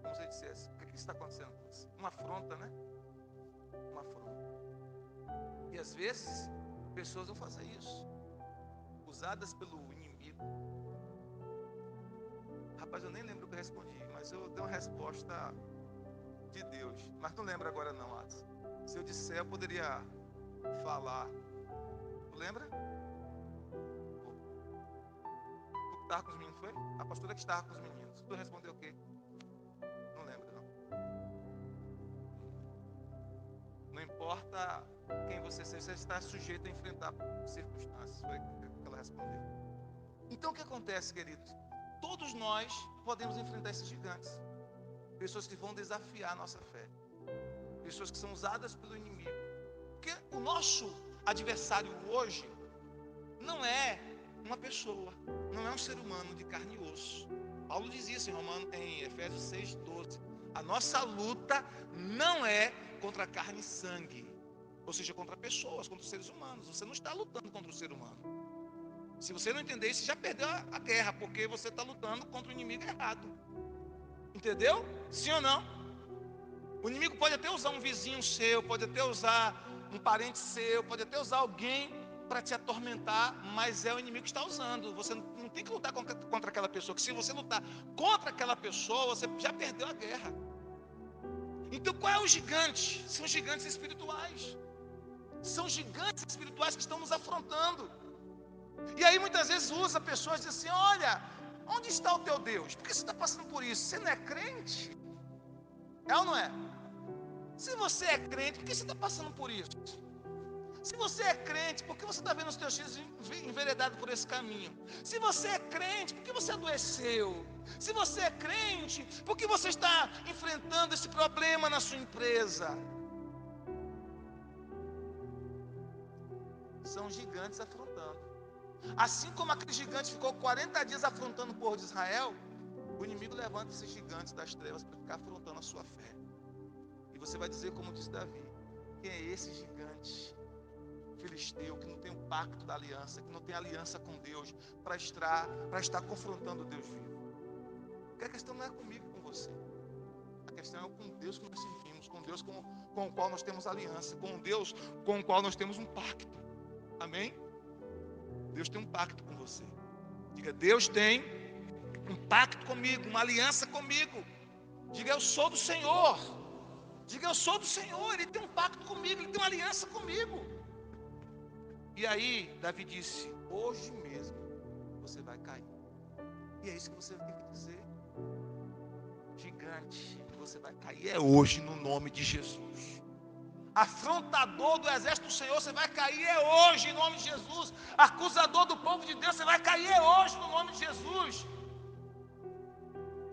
Como se dissesse, o que está acontecendo com você? Uma afronta, né? Uma afronta. E às vezes, pessoas vão fazer isso, usadas pelo inimigo. Rapaz, eu nem lembro o que eu respondi, mas eu dei uma resposta de Deus. Mas não lembro agora não, Atos. Se eu disser, eu poderia falar. Tu lembra? Tu que estava com os meninos, foi? A pastora que estava com os meninos. Tu respondeu o quê? Não lembro, não. Não importa quem você seja, você está sujeito a enfrentar circunstâncias. Foi o que ela respondeu. Então o que acontece, queridos? Todos nós podemos enfrentar esses gigantes. Pessoas que vão desafiar a nossa fé. Pessoas que são usadas pelo inimigo. Porque o nosso adversário hoje não é uma pessoa, não é um ser humano de carne e osso. Paulo diz isso em Efésios 6:12. A nossa luta não é contra carne e sangue, ou seja, contra pessoas, contra seres humanos. Você não está lutando contra o ser humano. Se você não entender isso, você já perdeu a guerra, porque você está lutando contra o inimigo errado. Entendeu? Sim ou não? O inimigo pode até usar um vizinho seu, pode até usar um parente seu, pode até usar alguém para te atormentar, mas é o inimigo que está usando. Você não tem que lutar contra aquela pessoa, que se você lutar contra aquela pessoa, você já perdeu a guerra. Então qual é o gigante? São gigantes espirituais. São gigantes espirituais que estão nos afrontando. E aí muitas vezes usa pessoas e diz assim: olha, onde está o teu Deus? Por que você está passando por isso? Você não é crente? É ou não é? Se você é crente, por que você está passando por isso? Se você é crente, por que você está vendo os teus filhos enveredados por esse caminho? Se você é crente, por que você adoeceu? Se você é crente, por que você está enfrentando esse problema na sua empresa? São gigantes afrontando. Assim como aquele gigante ficou 40 dias afrontando o povo de Israel, o inimigo levanta esses gigantes das trevas para ficar afrontando a sua fé. E você vai dizer, como disse Davi: quem é esse gigante filisteu que não tem o pacto da aliança, que não tem aliança com Deus, para estar confrontando o Deus vivo? Porque a questão não é comigo e com você. A questão é com Deus que nós servimos, com Deus com o qual nós temos aliança, com Deus com o qual nós temos um pacto. Amém? Deus tem um pacto com você. Diga: Deus tem um pacto comigo, uma aliança comigo. Diga: eu sou do Senhor. Diga: eu sou do Senhor. Ele tem um pacto comigo, Ele tem uma aliança comigo. E aí Davi disse: hoje mesmo você vai cair. E é isso que você tem que dizer: gigante, você vai cair é hoje, no nome de Jesus. Afrontador do exército do Senhor, você vai cair é hoje, em nome de Jesus. Acusador do povo de Deus, você vai cair é hoje, no nome de Jesus.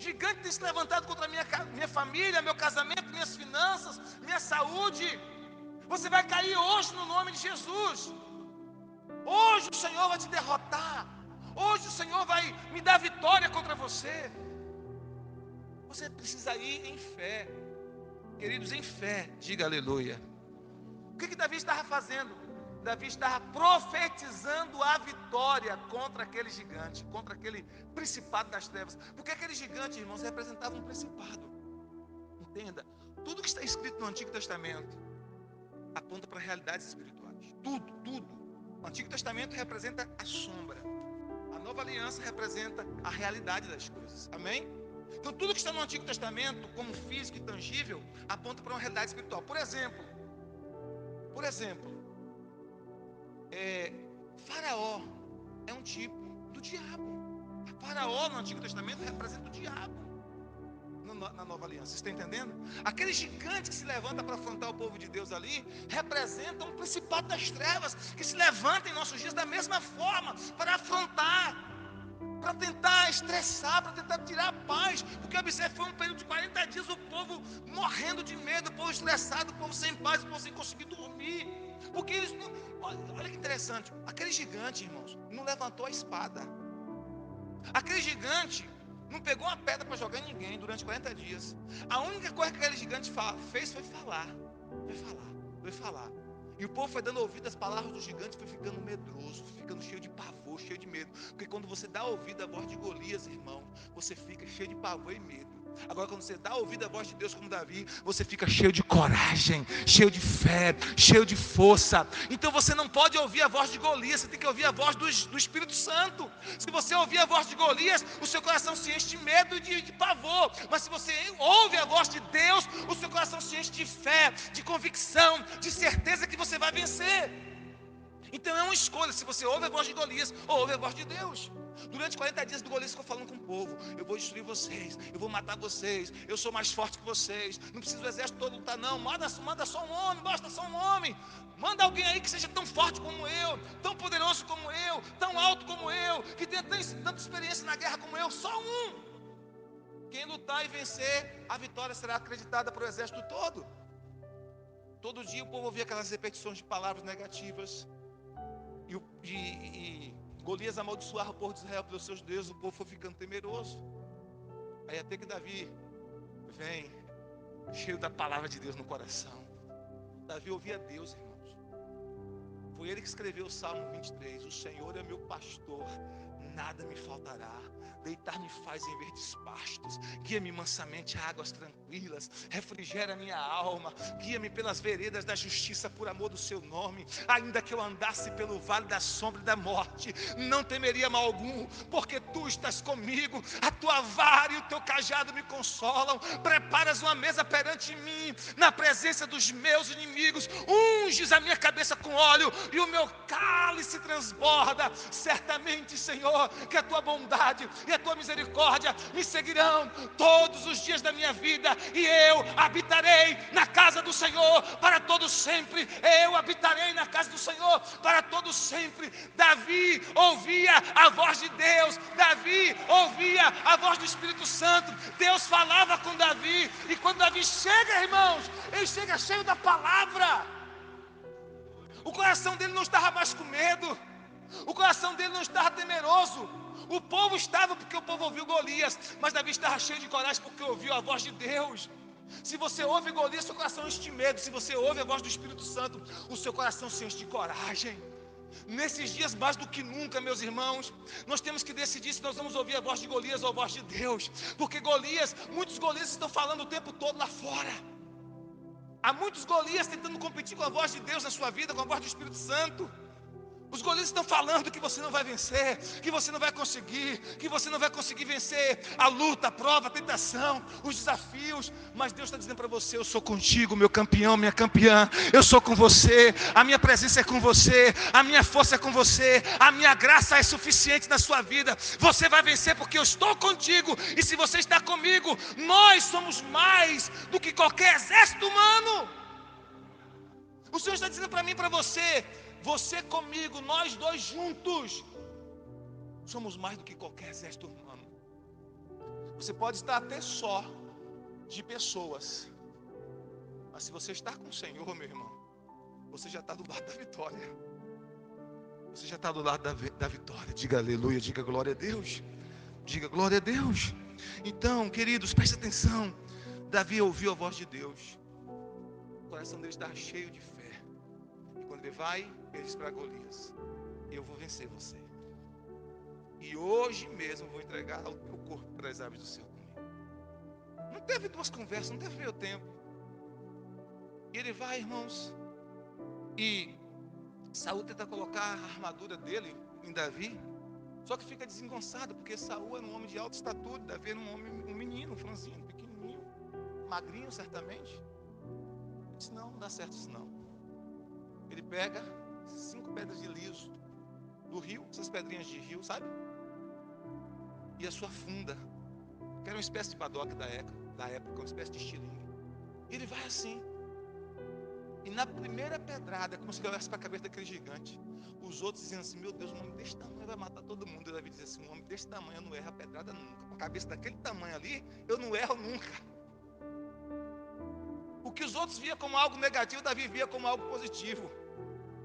Gigante tem se levantado contra minha família, meu casamento, minhas finanças, minha saúde. Você vai cair hoje, no nome de Jesus. Hoje o Senhor vai te derrotar. Hoje o Senhor vai me dar vitória contra você. Você precisa ir em fé. Queridos, em fé, diga aleluia. O que Davi estava fazendo? Davi estava profetizando a vitória contra aquele gigante, contra aquele principado das trevas. Porque aquele gigante, irmãos, representava um principado. Entenda, tudo que está escrito no Antigo Testamento aponta para realidades espirituais. Tudo, tudo. O Antigo Testamento representa a sombra. A Nova Aliança representa a realidade das coisas. Amém? Então tudo que está no Antigo Testamento, como físico e tangível, aponta para uma realidade espiritual. Por exemplo, Faraó é um tipo do diabo. Faraó no Antigo Testamento representa o diabo na Nova Aliança. Você está entendendo? Aquele gigante que se levanta para afrontar o povo de Deus ali representa um principado das trevas que se levanta em nossos dias da mesma forma para afrontar, para tentar estressar, para tentar tirar a paz. Porque observe, foi um período de 40 dias, o povo morrendo de medo, o povo estressado, o povo sem paz, o povo sem conseguir dormir. Porque eles não... Olha que interessante, aquele gigante, irmãos, não levantou a espada. Aquele gigante não pegou uma pedra para jogar em ninguém durante 40 dias. A única coisa que aquele gigante fez foi falar. Foi falar. E o povo foi dando ouvido às palavras do gigante, foi ficando medroso, foi ficando cheio de pavor, cheio de medo. Porque quando você dá ouvido à voz de Golias, irmão, você fica cheio de pavor e medo. Agora quando você dá ouvido à voz de Deus como Davi, você fica cheio de coragem, cheio de fé, cheio de força. Então você não pode ouvir a voz de Golias, você tem que ouvir a voz do Espírito Santo. Se você ouvir a voz de Golias, o seu coração se enche de medo e de pavor. Mas se você ouve a voz de Deus, o seu coração se enche de fé, de convicção, de certeza que você vai vencer. Então é uma escolha, se você ouve a voz de Golias ou ouve a voz de Deus. Durante 40 dias do Golias ficou falando com o povo: eu vou destruir vocês, eu vou matar vocês, eu sou mais forte que vocês, não precisa do exército todo lutar não, manda só um homem, basta só um homem. Manda alguém aí que seja tão forte como eu, tão poderoso como eu, tão alto como eu, que tenha tanta experiência na guerra como eu, só um. Quem lutar e vencer, a vitória será acreditada para o exército todo. Todo dia o povo ouvia aquelas repetições de palavras negativas. E Golias amaldiçoava o povo de Israel pelos seus deuses. O povo foi ficando temeroso. Aí até que Davi vem cheio da palavra de Deus no coração. Davi ouvia Deus, irmãos. Foi ele que escreveu o Salmo 23. O Senhor é meu pastor, nada me faltará. Deitar-me faz em verdes pastos, guia-me mansamente a águas tranquilas, refrigera minha alma, guia-me pelas veredas da justiça por amor do seu nome. Ainda que eu andasse pelo vale da sombra e da morte, não temeria mal algum, porque tu estás comigo. A tua vara e o teu cajado me consolam. Preparas uma mesa perante mim, na presença dos meus inimigos. Unges a minha cabeça com óleo e o meu cálice transborda. Certamente, Senhor, que a tua bondade e a tua misericórdia me seguirão todos os dias da minha vida, e eu habitarei na casa do Senhor para todo sempre. Eu habitarei na casa do Senhor para todo sempre. Davi ouvia a voz de Deus, Davi ouvia a voz do Espírito Santo. Deus falava com Davi, e quando Davi chega, irmãos, ele chega cheio da palavra. O coração dele não estava mais com medo, o coração dele não estava temeroso. O povo estava porque o povo ouviu Golias, mas Davi estava cheio de coragem porque ouviu a voz de Deus. Se você ouve Golias, seu coração enche de medo. Se você ouve a voz do Espírito Santo, o seu coração se enche de coragem. Nesses dias, mais do que nunca, meus irmãos, nós temos que decidir se nós vamos ouvir a voz de Golias ou a voz de Deus. Porque muitos Golias estão falando o tempo todo lá fora. Há muitos Golias tentando competir com a voz de Deus na sua vida, com a voz do Espírito Santo. Os Golias estão falando que você não vai vencer, que você não vai conseguir, que você não vai conseguir vencer a luta, a prova, a tentação, os desafios. Mas Deus está dizendo para você: eu sou contigo, meu campeão, minha campeã. Eu sou com você, a minha presença é com você, a minha força é com você, a minha graça é suficiente na sua vida. Você vai vencer porque eu estou contigo, e se você está comigo, nós somos mais do que qualquer exército humano. O Senhor está dizendo para mim e para você: você comigo, nós dois juntos, somos mais do que qualquer exército humano. Você pode estar até só de pessoas, mas se você está com o Senhor, meu irmão, você já está do lado da vitória. Você já está do lado da vitória. Diga aleluia, diga glória a Deus. Diga glória a Deus. Então, queridos, preste atenção. Davi ouviu a voz de Deus. O coração dele estava cheio de fé. E quando ele vai, ele diz para Golias: eu vou vencer você, e hoje mesmo vou entregar o teu corpo para as aves do céu comigo. Não teve duas conversas, não teve meio tempo. E ele vai, irmãos, e Saul tenta colocar a armadura dele em Davi, só que fica desengonçado, porque Saul era um homem de alta estatura, Davi era um menino, um franzino, pequenininho, magrinho certamente. Ele disse: não dá certo isso não. Ele pega 5 pedras de liso do rio, essas pedrinhas de rio, sabe? E a sua funda, que era uma espécie de badoque da época, uma espécie de estilingue. E ele vai assim. E na primeira pedrada, como se olhasse para a cabeça daquele gigante, os outros diziam assim: meu Deus, um homem desse tamanho vai matar todo mundo. E Davi dizia assim: um homem desse tamanho eu não erro a pedrada nunca. Com a cabeça daquele tamanho ali, eu não erro nunca. O que os outros via como algo negativo, Davi via como algo positivo.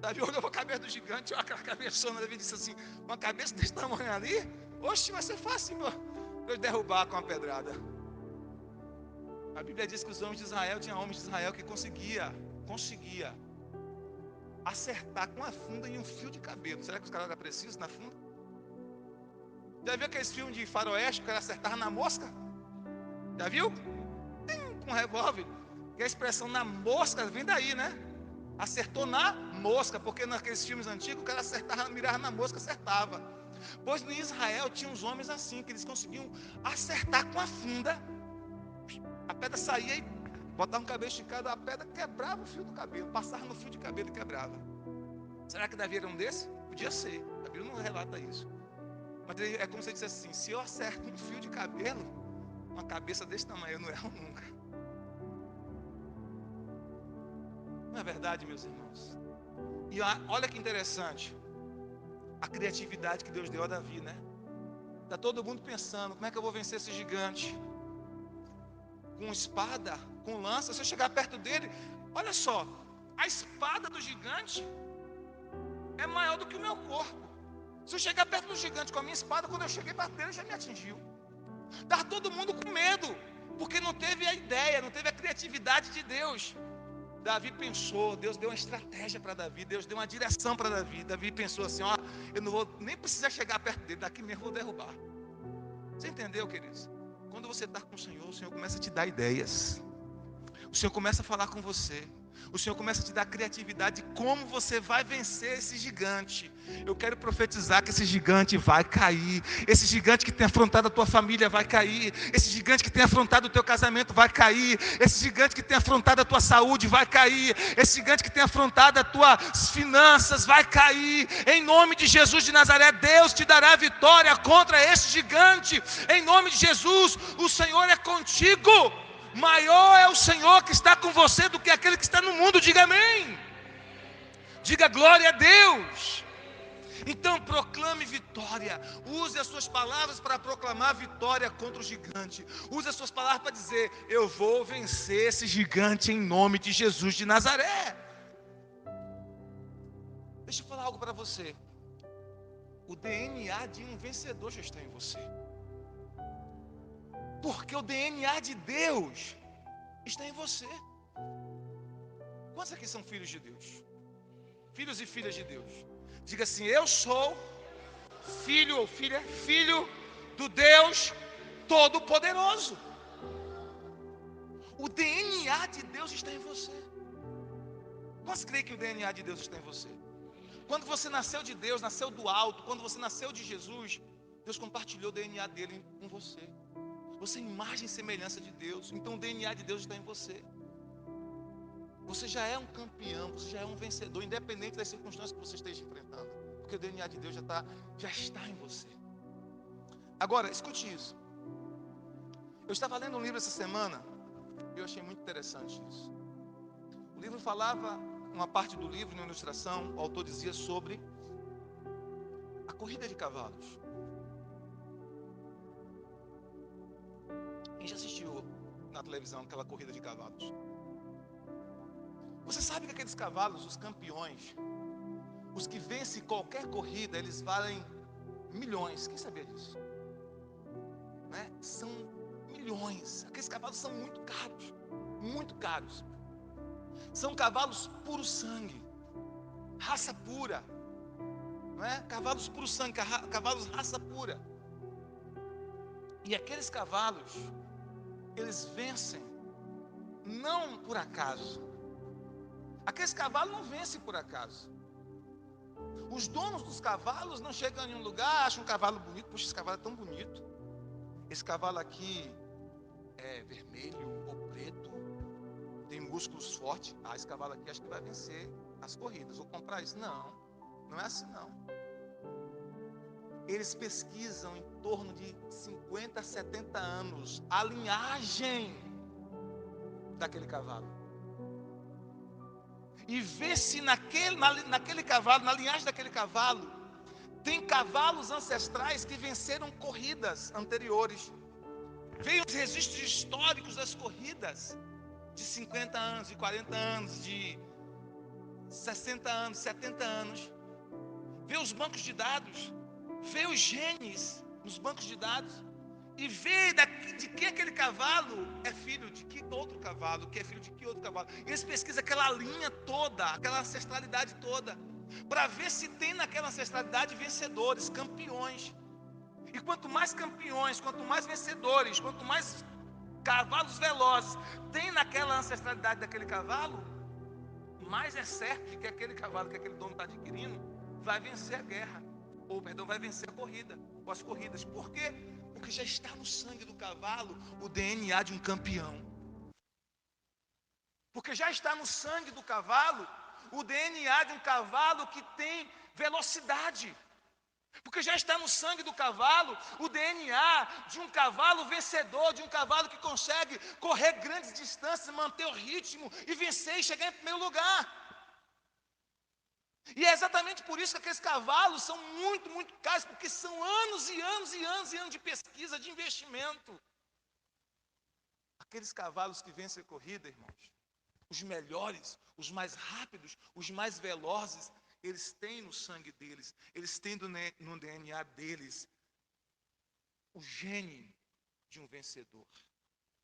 Davi olhou para a cabeça do gigante, olha aquela cabeçona. Davi disse assim: uma cabeça desse tamanho ali, oxe, vai ser fácil para eu derrubar com uma pedrada. A Bíblia diz que os homens de Israel, tinha homens de Israel que conseguia acertar com a funda em um fio de cabelo. Será que os caras eram precisos na funda? Já viu aqueles filmes de faroeste que o cara acertava na mosca? Já viu? Com um revólver. Que a expressão na mosca vem daí, né? Acertou na mosca, porque naqueles filmes antigos o cara acertava, mirava na mosca, acertava. Pois no Israel tinha uns homens assim, que eles conseguiam acertar com a funda. A pedra saía e botava um cabelo esticado, a pedra quebrava o fio do cabelo, passava no fio de cabelo e quebrava. Será que Davi era um desses? Podia ser, a Bíblia não relata isso. Mas é como se ele dissesse assim: se eu acerto um fio de cabelo, uma cabeça desse tamanho, eu não erro nunca. Não é verdade, meus irmãos? E olha que interessante, a criatividade que Deus deu a Davi, né? Está todo mundo pensando: como é que eu vou vencer esse gigante? Com espada, com lança. Se eu chegar perto dele, olha só, a espada do gigante é maior do que o meu corpo. Se eu chegar perto do gigante com a minha espada, quando eu cheguei perto dele, já me atingiu. Estava todo mundo com medo, porque não teve a ideia, não teve a criatividade de Deus. Davi pensou, Deus deu uma estratégia para Davi, Deus deu uma direção para Davi. Davi pensou assim, ó, eu não vou nem precisar chegar perto dele, daqui mesmo eu vou derrubar. Você entendeu, queridos? Quando você está com o Senhor começa a te dar ideias. O Senhor começa a falar com você. O Senhor começa a te dar criatividade de como você vai vencer esse gigante. Eu quero profetizar que esse gigante vai cair. Esse gigante que tem afrontado a tua família vai cair. Esse gigante que tem afrontado o teu casamento vai cair. Esse gigante que tem afrontado a tua saúde vai cair. Esse gigante que tem afrontado as tuas finanças vai cair. Em nome de Jesus de Nazaré, Deus te dará vitória contra esse gigante. Em nome de Jesus, o Senhor é contigo. Maior é o Senhor que está com você do que aquele que está no mundo. Diga amém. Diga glória a Deus. Então proclame vitória. Use as suas palavras para proclamar vitória contra o gigante. Use as suas palavras para dizer: eu vou vencer esse gigante em nome de Jesus de Nazaré. Deixa eu falar algo para você. O DNA de um vencedor já está em você. Porque o DNA de Deus está em você. Quantos aqui são filhos de Deus? Filhos e filhas de Deus. Diga assim: eu sou filho ou filha, filho do Deus Todo-Poderoso. O DNA de Deus está em você. Quantos creem que o DNA de Deus está em você? Quando você nasceu de Deus, nasceu do alto, quando você nasceu de Jesus, Deus compartilhou o DNA dele com você. Você é imagem e semelhança de Deus. Então o DNA de Deus está em você. Você já é um campeão, você já é um vencedor, independente das circunstâncias que você esteja enfrentando. Porque o DNA de Deus já está em você. Agora, escute isso. Eu estava lendo um livro essa semana, e eu achei muito interessante isso. O livro falava, uma parte do livro, na ilustração, o autor dizia sobre a corrida de cavalos. Quem já assistiu na televisão aquela corrida de cavalos? Você sabe que aqueles cavalos, os campeões, os que vencem qualquer corrida, eles valem milhões. Quem sabia disso? Né? São milhões. Aqueles cavalos são muito caros. Muito caros. São cavalos puro sangue. Raça pura. Não é? Cavalos puro sangue, cavalos raça pura. E aqueles cavalos, eles vencem não por acaso. Aqueles cavalos não vencem por acaso. Os donos dos cavalos não chegam em um lugar, acham um cavalo bonito. Puxa, esse cavalo é tão bonito. Esse cavalo aqui é vermelho ou preto, tem músculos fortes. Ah, esse cavalo aqui acho que vai vencer as corridas. Vou comprar isso. Não, não é assim não. Eles pesquisam em torno de 50 a 70 anos a linhagem daquele cavalo. E vê se naquele cavalo, na linhagem daquele cavalo, tem cavalos ancestrais que venceram corridas anteriores. Veio os registros históricos das corridas de 50 anos, de 40 anos, de 60 anos, 70 anos. Vê os bancos de dados, vê os genes nos bancos de dados e vê de que aquele cavalo é filho de que outro cavalo, que é filho de que outro cavalo. Eles pesquisam aquela linha toda, aquela ancestralidade toda, para ver se tem naquela ancestralidade vencedores, campeões. E quanto mais campeões, quanto mais vencedores, quanto mais cavalos velozes tem naquela ancestralidade daquele cavalo, mais é certo de que aquele cavalo que aquele dono está adquirindo vai vencer a guerra, ou perdão, vai vencer a corrida, ou as corridas. Por quê? Porque já está no sangue do cavalo o DNA de um campeão. Porque já está no sangue do cavalo o DNA de um cavalo que tem velocidade. Porque já está no sangue do cavalo o DNA de um cavalo vencedor, de um cavalo que consegue correr grandes distâncias, manter o ritmo e vencer e chegar em primeiro lugar. E é exatamente por isso que aqueles cavalos são muito, muito caros, porque são anos e anos e anos e anos de pesquisa, de investimento. Aqueles cavalos que vencem a corrida, irmãos, os melhores, os mais rápidos, os mais velozes, eles têm no sangue deles, eles têm no DNA deles o gene de um vencedor,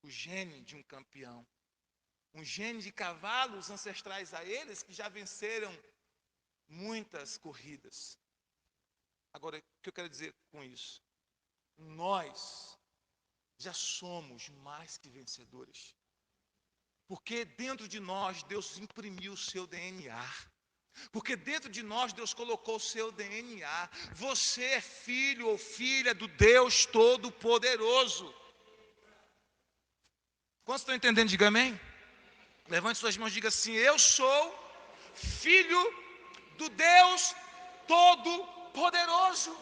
o gene de um campeão. um gene de cavalos ancestrais a eles que já venceram muitas corridas. Agora, o que eu quero dizer com isso? Nós já somos mais que vencedores. Porque dentro de nós Deus imprimiu o seu DNA. Porque dentro de nós Deus colocou o seu DNA. Você é filho ou filha do Deus Todo-Poderoso. Quantos estão entendendo? Diga amém. Levante suas mãos e diga assim: eu sou filho do Deus Todo-Poderoso.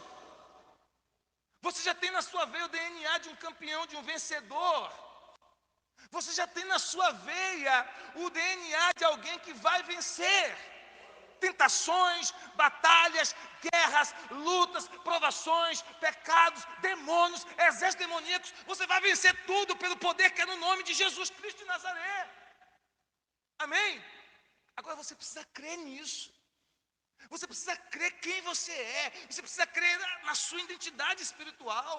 Você já tem na sua veia o DNA de um campeão, de um vencedor. Você já tem na sua veia o DNA de alguém que vai vencer tentações, batalhas, guerras, lutas, provações, pecados, demônios, exércitos demoníacos. Você vai vencer tudo pelo poder que é no nome de Jesus Cristo de Nazaré. Amém? Agora você precisa crer nisso. Você precisa crer quem você é. Você precisa crer na sua identidade espiritual.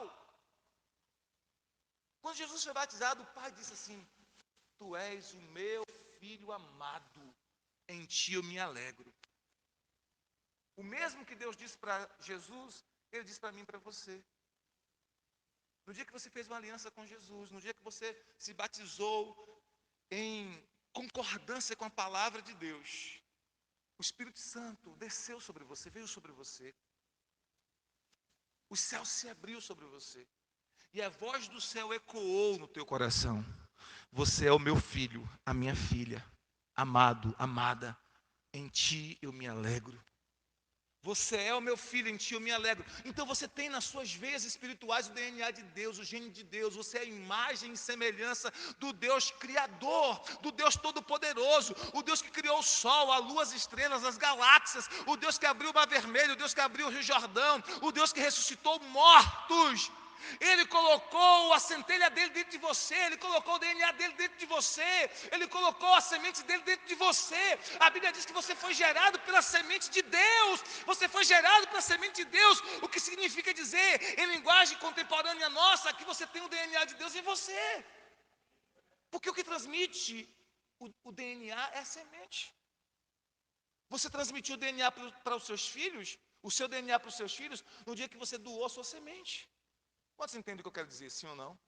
Quando Jesus foi batizado, o Pai disse assim: tu és o meu filho amado, em ti eu me alegro. O mesmo que Deus disse para Jesus, Ele disse para mim e para você. No dia que você fez uma aliança com Jesus, no dia que você se batizou em concordância com a palavra de Deus, o Espírito Santo desceu sobre você, veio sobre você. O céu se abriu sobre você. E a voz do céu ecoou no teu coração: você é o meu filho, a minha filha, amado, amada, em ti eu me alegro. Você é o meu filho, em ti eu me alegro. Então você tem nas suas veias espirituais o DNA de Deus, o gene de Deus. Você é a imagem e semelhança do Deus Criador, do Deus Todo-Poderoso, o Deus que criou o sol, a lua, as estrelas, as galáxias, o Deus que abriu o Mar Vermelho, o Deus que abriu o Rio Jordão, o Deus que ressuscitou mortos. Ele colocou a centelha dele dentro de você, Ele colocou o DNA dele dentro de você, Ele colocou a semente dele dentro de você. A Bíblia diz que você foi gerado pela semente de Deus, você foi gerado pela semente de Deus, o que significa dizer, em linguagem contemporânea nossa, que você tem o DNA de Deus em você. Porque o que transmite o DNA é a semente. Você transmitiu o DNA para os seus filhos, o seu DNA para os seus filhos, no dia que você doou a sua semente. Quantos entendem o que eu quero dizer, sim ou não?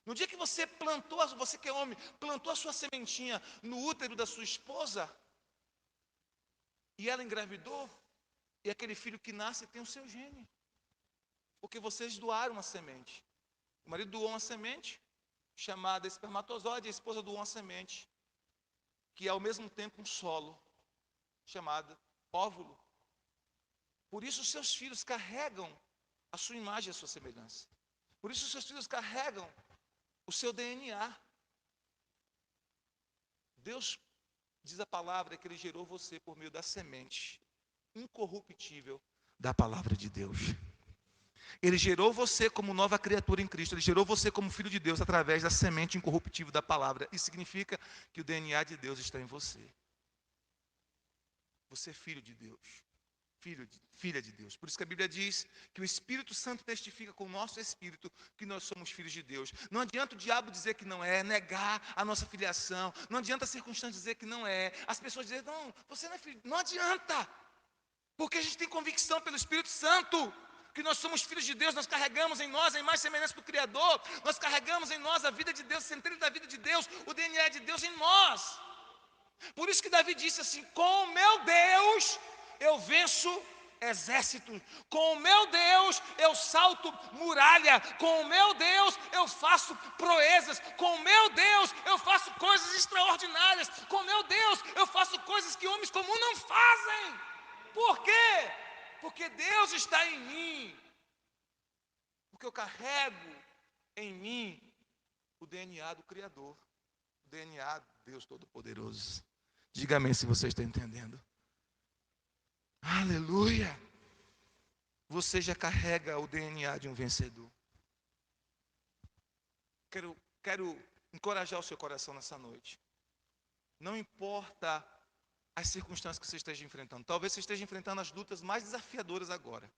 No dia que você plantou, você que é homem, plantou a sua sementinha no útero da sua esposa, e ela engravidou, e aquele filho que nasce tem o seu gene. Porque vocês doaram uma semente. O marido doou uma semente, chamada espermatozoide, a esposa doou uma semente, que é ao mesmo tempo um solo, chamado óvulo. Por isso os seus filhos carregam a sua imagem e a sua semelhança. Por isso os seus filhos carregam o seu DNA. Deus, diz a palavra, que Ele gerou você por meio da semente incorruptível da palavra de Deus. Ele gerou você como nova criatura em Cristo. Ele gerou você como filho de Deus através da semente incorruptível da palavra. Isso significa que o DNA de Deus está em você. Você é filho de Deus. Filha de Deus. Por isso que a Bíblia diz que o Espírito Santo testifica com o nosso espírito que nós somos filhos de Deus. Não adianta o diabo dizer que não é, negar a nossa filiação. Não adianta a circunstância dizer que não é. As pessoas dizem, não, você não é filho. Não adianta. Porque a gente tem convicção pelo Espírito Santo que nós somos filhos de Deus. Nós carregamos em nós a imagem e semelhança do Criador. Nós carregamos em nós a vida de Deus, a centelha da vida de Deus, o DNA de Deus em nós. Por isso que Davi disse assim: com o meu Deus eu venço exércitos, com o meu Deus eu salto muralha, com o meu Deus eu faço proezas, com o meu Deus eu faço coisas extraordinárias, com o meu Deus eu faço coisas que homens comuns não fazem. Por quê? Porque Deus está em mim, porque eu carrego em mim o DNA do Criador, o DNA do Deus Todo-Poderoso. Diga amém se você está entendendo. Aleluia! Você já carrega o DNA de um vencedor. Quero encorajar o seu coração nessa noite. Não importa as circunstâncias que você esteja enfrentando. Talvez você esteja enfrentando as lutas mais desafiadoras agora.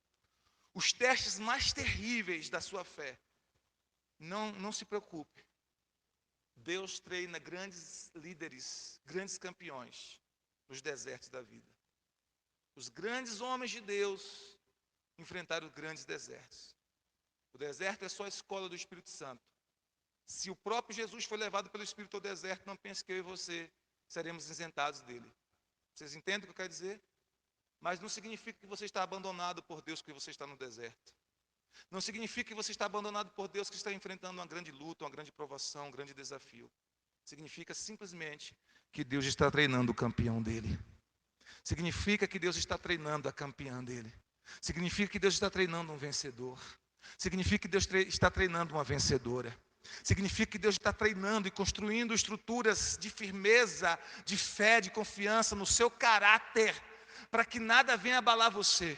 Os testes mais terríveis da sua fé. Não se preocupe. Deus treina grandes líderes, grandes campeões nos desertos da vida. Os grandes homens de Deus enfrentaram grandes desertos. O deserto é só a escola do Espírito Santo. Se o próprio Jesus foi levado pelo Espírito ao deserto, não pense que eu e você seremos isentados dele. Vocês entendem o que eu quero dizer? Mas não significa que você está abandonado por Deus porque você está no deserto. Não significa que você está abandonado por Deus que está enfrentando uma grande luta, uma grande provação, um grande desafio. Significa simplesmente que Deus está treinando o campeão dele. Significa que Deus está treinando a campeã dele. Significa que Deus está treinando um vencedor. Significa que Deus está treinando uma vencedora. Significa que Deus está treinando e construindo estruturas de firmeza, de fé, de confiança no seu caráter, para que nada venha abalar você.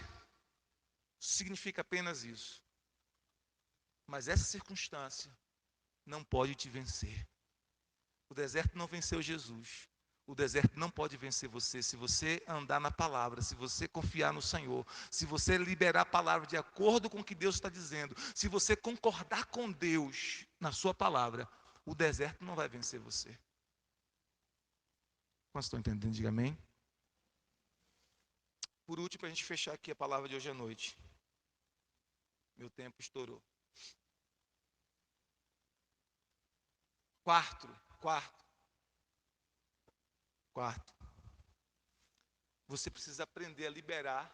Significa apenas isso. Mas essa circunstância não pode te vencer. O deserto não venceu Jesus. O deserto não pode vencer você se você andar na palavra, se você confiar no Senhor, se você liberar a palavra de acordo com o que Deus está dizendo, se você concordar com Deus na sua palavra, o deserto não vai vencer você. Quantos estão entendendo? Diga amém. Por último, para a gente fechar aqui a palavra de hoje à noite. Meu tempo estourou. Quarto. Você precisa aprender a liberar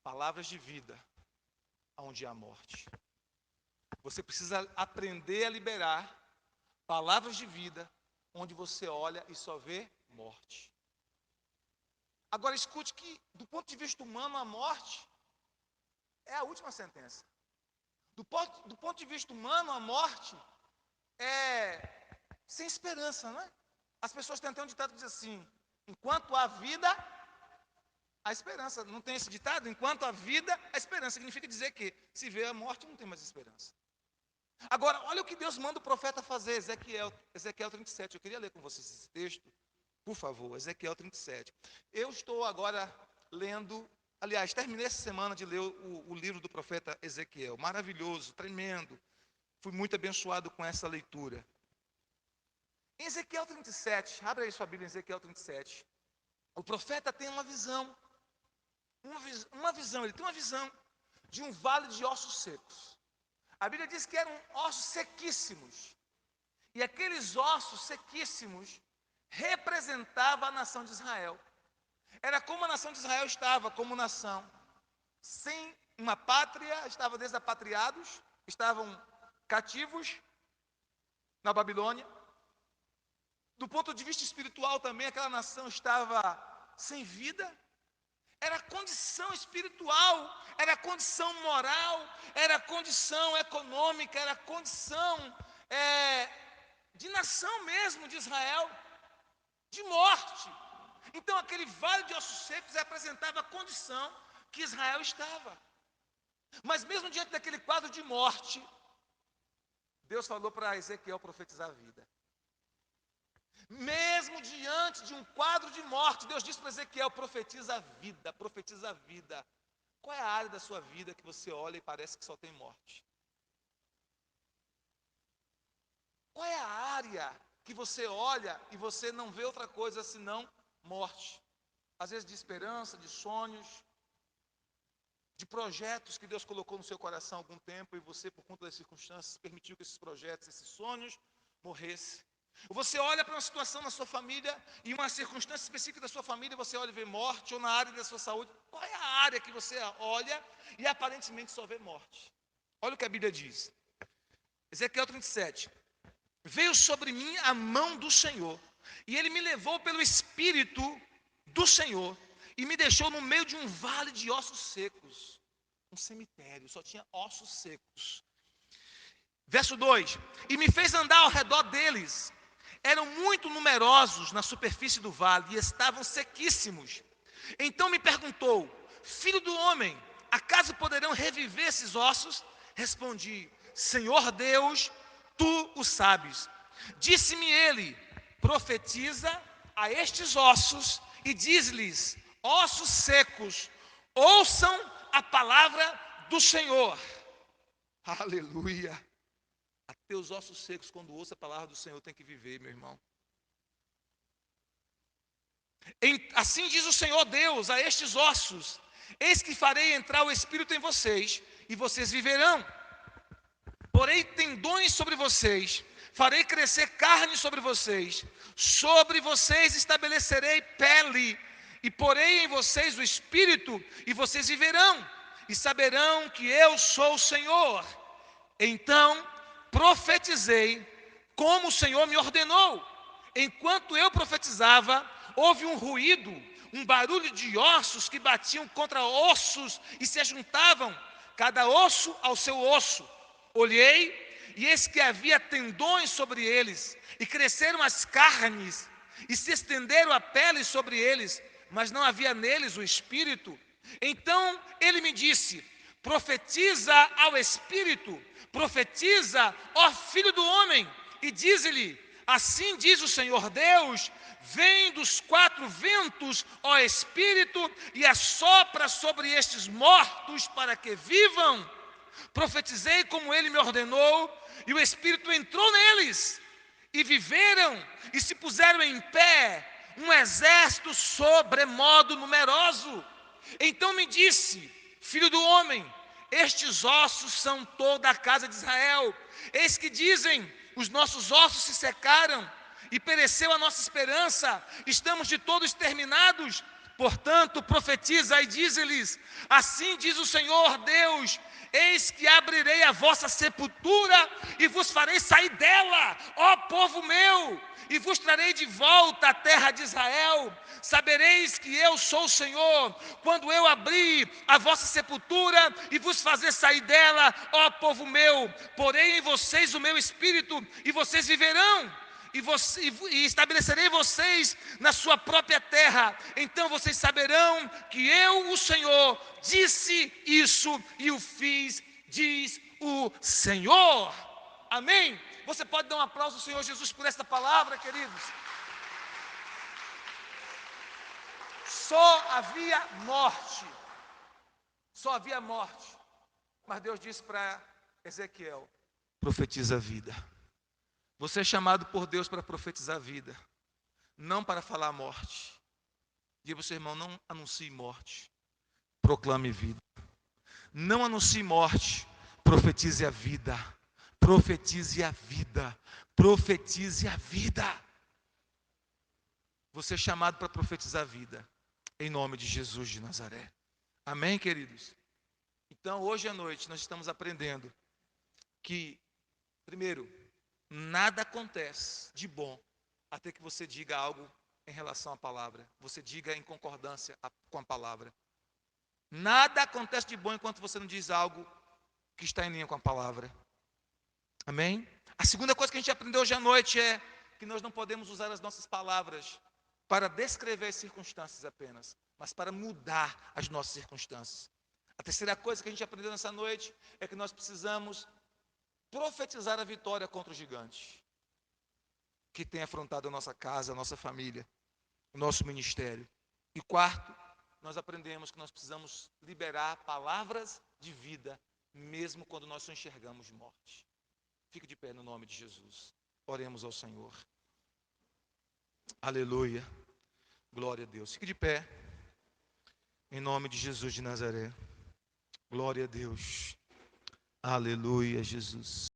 palavras de vida onde há morte. Você precisa aprender a liberar palavras de vida onde você olha e só vê morte. Agora escute que, do ponto de vista humano, a morte é a última sentença. Do ponto de vista humano, a morte é sem esperança, não é? As pessoas têm até um ditado que diz assim: enquanto há vida, há esperança. Não tem esse ditado? Enquanto há vida, há esperança. Significa dizer que se vê a morte, não tem mais esperança. Agora, olha o que Deus manda o profeta fazer, Ezequiel 37. Eu queria ler com vocês esse texto, por favor, Ezequiel 37. Eu estou agora lendo, aliás, terminei essa semana de ler o livro do profeta Ezequiel. Maravilhoso, tremendo. Fui muito abençoado com essa leitura. Em Ezequiel 37, abre aí sua Bíblia em Ezequiel 37. O profeta tem uma visão. Ele tem uma visão de um vale de ossos secos. A Bíblia diz que eram ossos sequíssimos. E aqueles ossos sequíssimos representavam a nação de Israel. Era como a nação de Israel estava como nação. Sem uma pátria, estavam desapatriados, estavam cativos na Babilônia. Do ponto de vista espiritual também, aquela nação estava sem vida. Era condição espiritual, era condição moral, era condição econômica, era condição de nação mesmo de Israel, de morte. Então aquele vale de ossos secos representava a condição que Israel estava. Mas mesmo diante daquele quadro de morte, Deus falou para Ezequiel profetizar a vida. Mesmo diante de um quadro de morte, Deus disse para Ezequiel: profetiza a vida, profetiza a vida. Qual é a área da sua vida que você olha e parece que só tem morte? Qual é a área que você olha e você não vê outra coisa senão morte? Às vezes de esperança, de sonhos, de projetos que Deus colocou no seu coração há algum tempo e você, por conta das circunstâncias, permitiu que esses projetos, esses sonhos morressem. Você olha para uma situação na sua família e uma circunstância específica da sua família, você olha e vê morte, ou na área da sua saúde. Qual é a área que você olha e aparentemente só vê morte? Olha o que a Bíblia diz. Ezequiel 37. Veio sobre mim a mão do Senhor, e Ele me levou pelo Espírito do Senhor, e me deixou no meio de um vale de ossos secos. Um cemitério, só tinha ossos secos. Verso 2. E me fez andar ao redor deles. Eram muito numerosos na superfície do vale e estavam sequíssimos. Então me perguntou: filho do homem, acaso poderão reviver esses ossos? Respondi: Senhor Deus, tu o sabes. Disse-me ele: profetiza a estes ossos e diz-lhes: ossos secos, ouçam a palavra do Senhor. Aleluia. Teus ossos secos, quando ouçam a palavra do Senhor, tem que viver, meu irmão. Assim diz o Senhor Deus a estes ossos: eis que farei entrar o Espírito em vocês, e vocês viverão. Porei tendões sobre vocês, farei crescer carne sobre vocês estabelecerei pele, e porei em vocês o Espírito, e vocês viverão, e saberão que eu sou o Senhor. Então profetizei como o Senhor me ordenou. Enquanto eu profetizava, houve um ruído, um barulho de ossos que batiam contra ossos e se juntavam, cada osso ao seu osso. Olhei, e eis que havia tendões sobre eles, e cresceram as carnes, e se estenderam a pele sobre eles, mas não havia neles o Espírito. Então ele me disse: profetiza ao Espírito, profetiza, ó filho do homem, e dize-lhe: assim diz o Senhor Deus: vem dos quatro ventos, ó Espírito, e assopra sobre estes mortos para que vivam. Profetizei como ele me ordenou, e o Espírito entrou neles, e viveram, e se puseram em pé, um exército sobremodo numeroso. Então me disse: filho do homem, estes ossos são toda a casa de Israel. Eis que dizem: os nossos ossos se secaram, e pereceu a nossa esperança, estamos de todos exterminados. Portanto, profetiza e dize-lhes: assim diz o Senhor Deus: eis que abrirei a vossa sepultura, e vos farei sair dela, ó povo meu, e vos trarei de volta à terra de Israel. Sabereis que eu sou o Senhor, quando eu abrir a vossa sepultura e vos fazer sair dela, ó povo meu. Porei em vocês o meu espírito, e vocês viverão, e estabelecerei vocês na sua própria terra. Então vocês saberão que eu, o Senhor, disse isso e o fiz, diz o Senhor. Amém? Você pode dar um aplauso ao Senhor Jesus por esta palavra, queridos? Só havia morte, mas Deus disse para Ezequiel: profetiza a vida. Você é chamado por Deus para profetizar a vida, não para falar a morte. Diga para o seu irmão: não anuncie morte, proclame vida. Não anuncie morte, profetize a vida. Profetize a vida. Profetize a vida. Você é chamado para profetizar a vida, em nome de Jesus de Nazaré. Amém, queridos? Então, hoje à noite, nós estamos aprendendo que, primeiro, nada acontece de bom até que você diga algo em relação à palavra. Você diga em concordância com a palavra. Nada acontece de bom enquanto você não diz algo que está em linha com a palavra. Amém? A segunda coisa que a gente aprendeu hoje à noite é que nós não podemos usar as nossas palavras para descrever as circunstâncias apenas, mas para mudar as nossas circunstâncias. A terceira coisa que a gente aprendeu nessa noite é que nós precisamos profetizar a vitória contra o gigante que tem afrontado a nossa casa, a nossa família, o nosso ministério. E quarto, nós aprendemos que nós precisamos liberar palavras de vida, mesmo quando nós só enxergamos morte. Fique de pé no nome de Jesus. Oremos ao Senhor. Aleluia. Glória a Deus. Fique de pé. Em nome de Jesus de Nazaré. Glória a Deus. Aleluia, Jesus.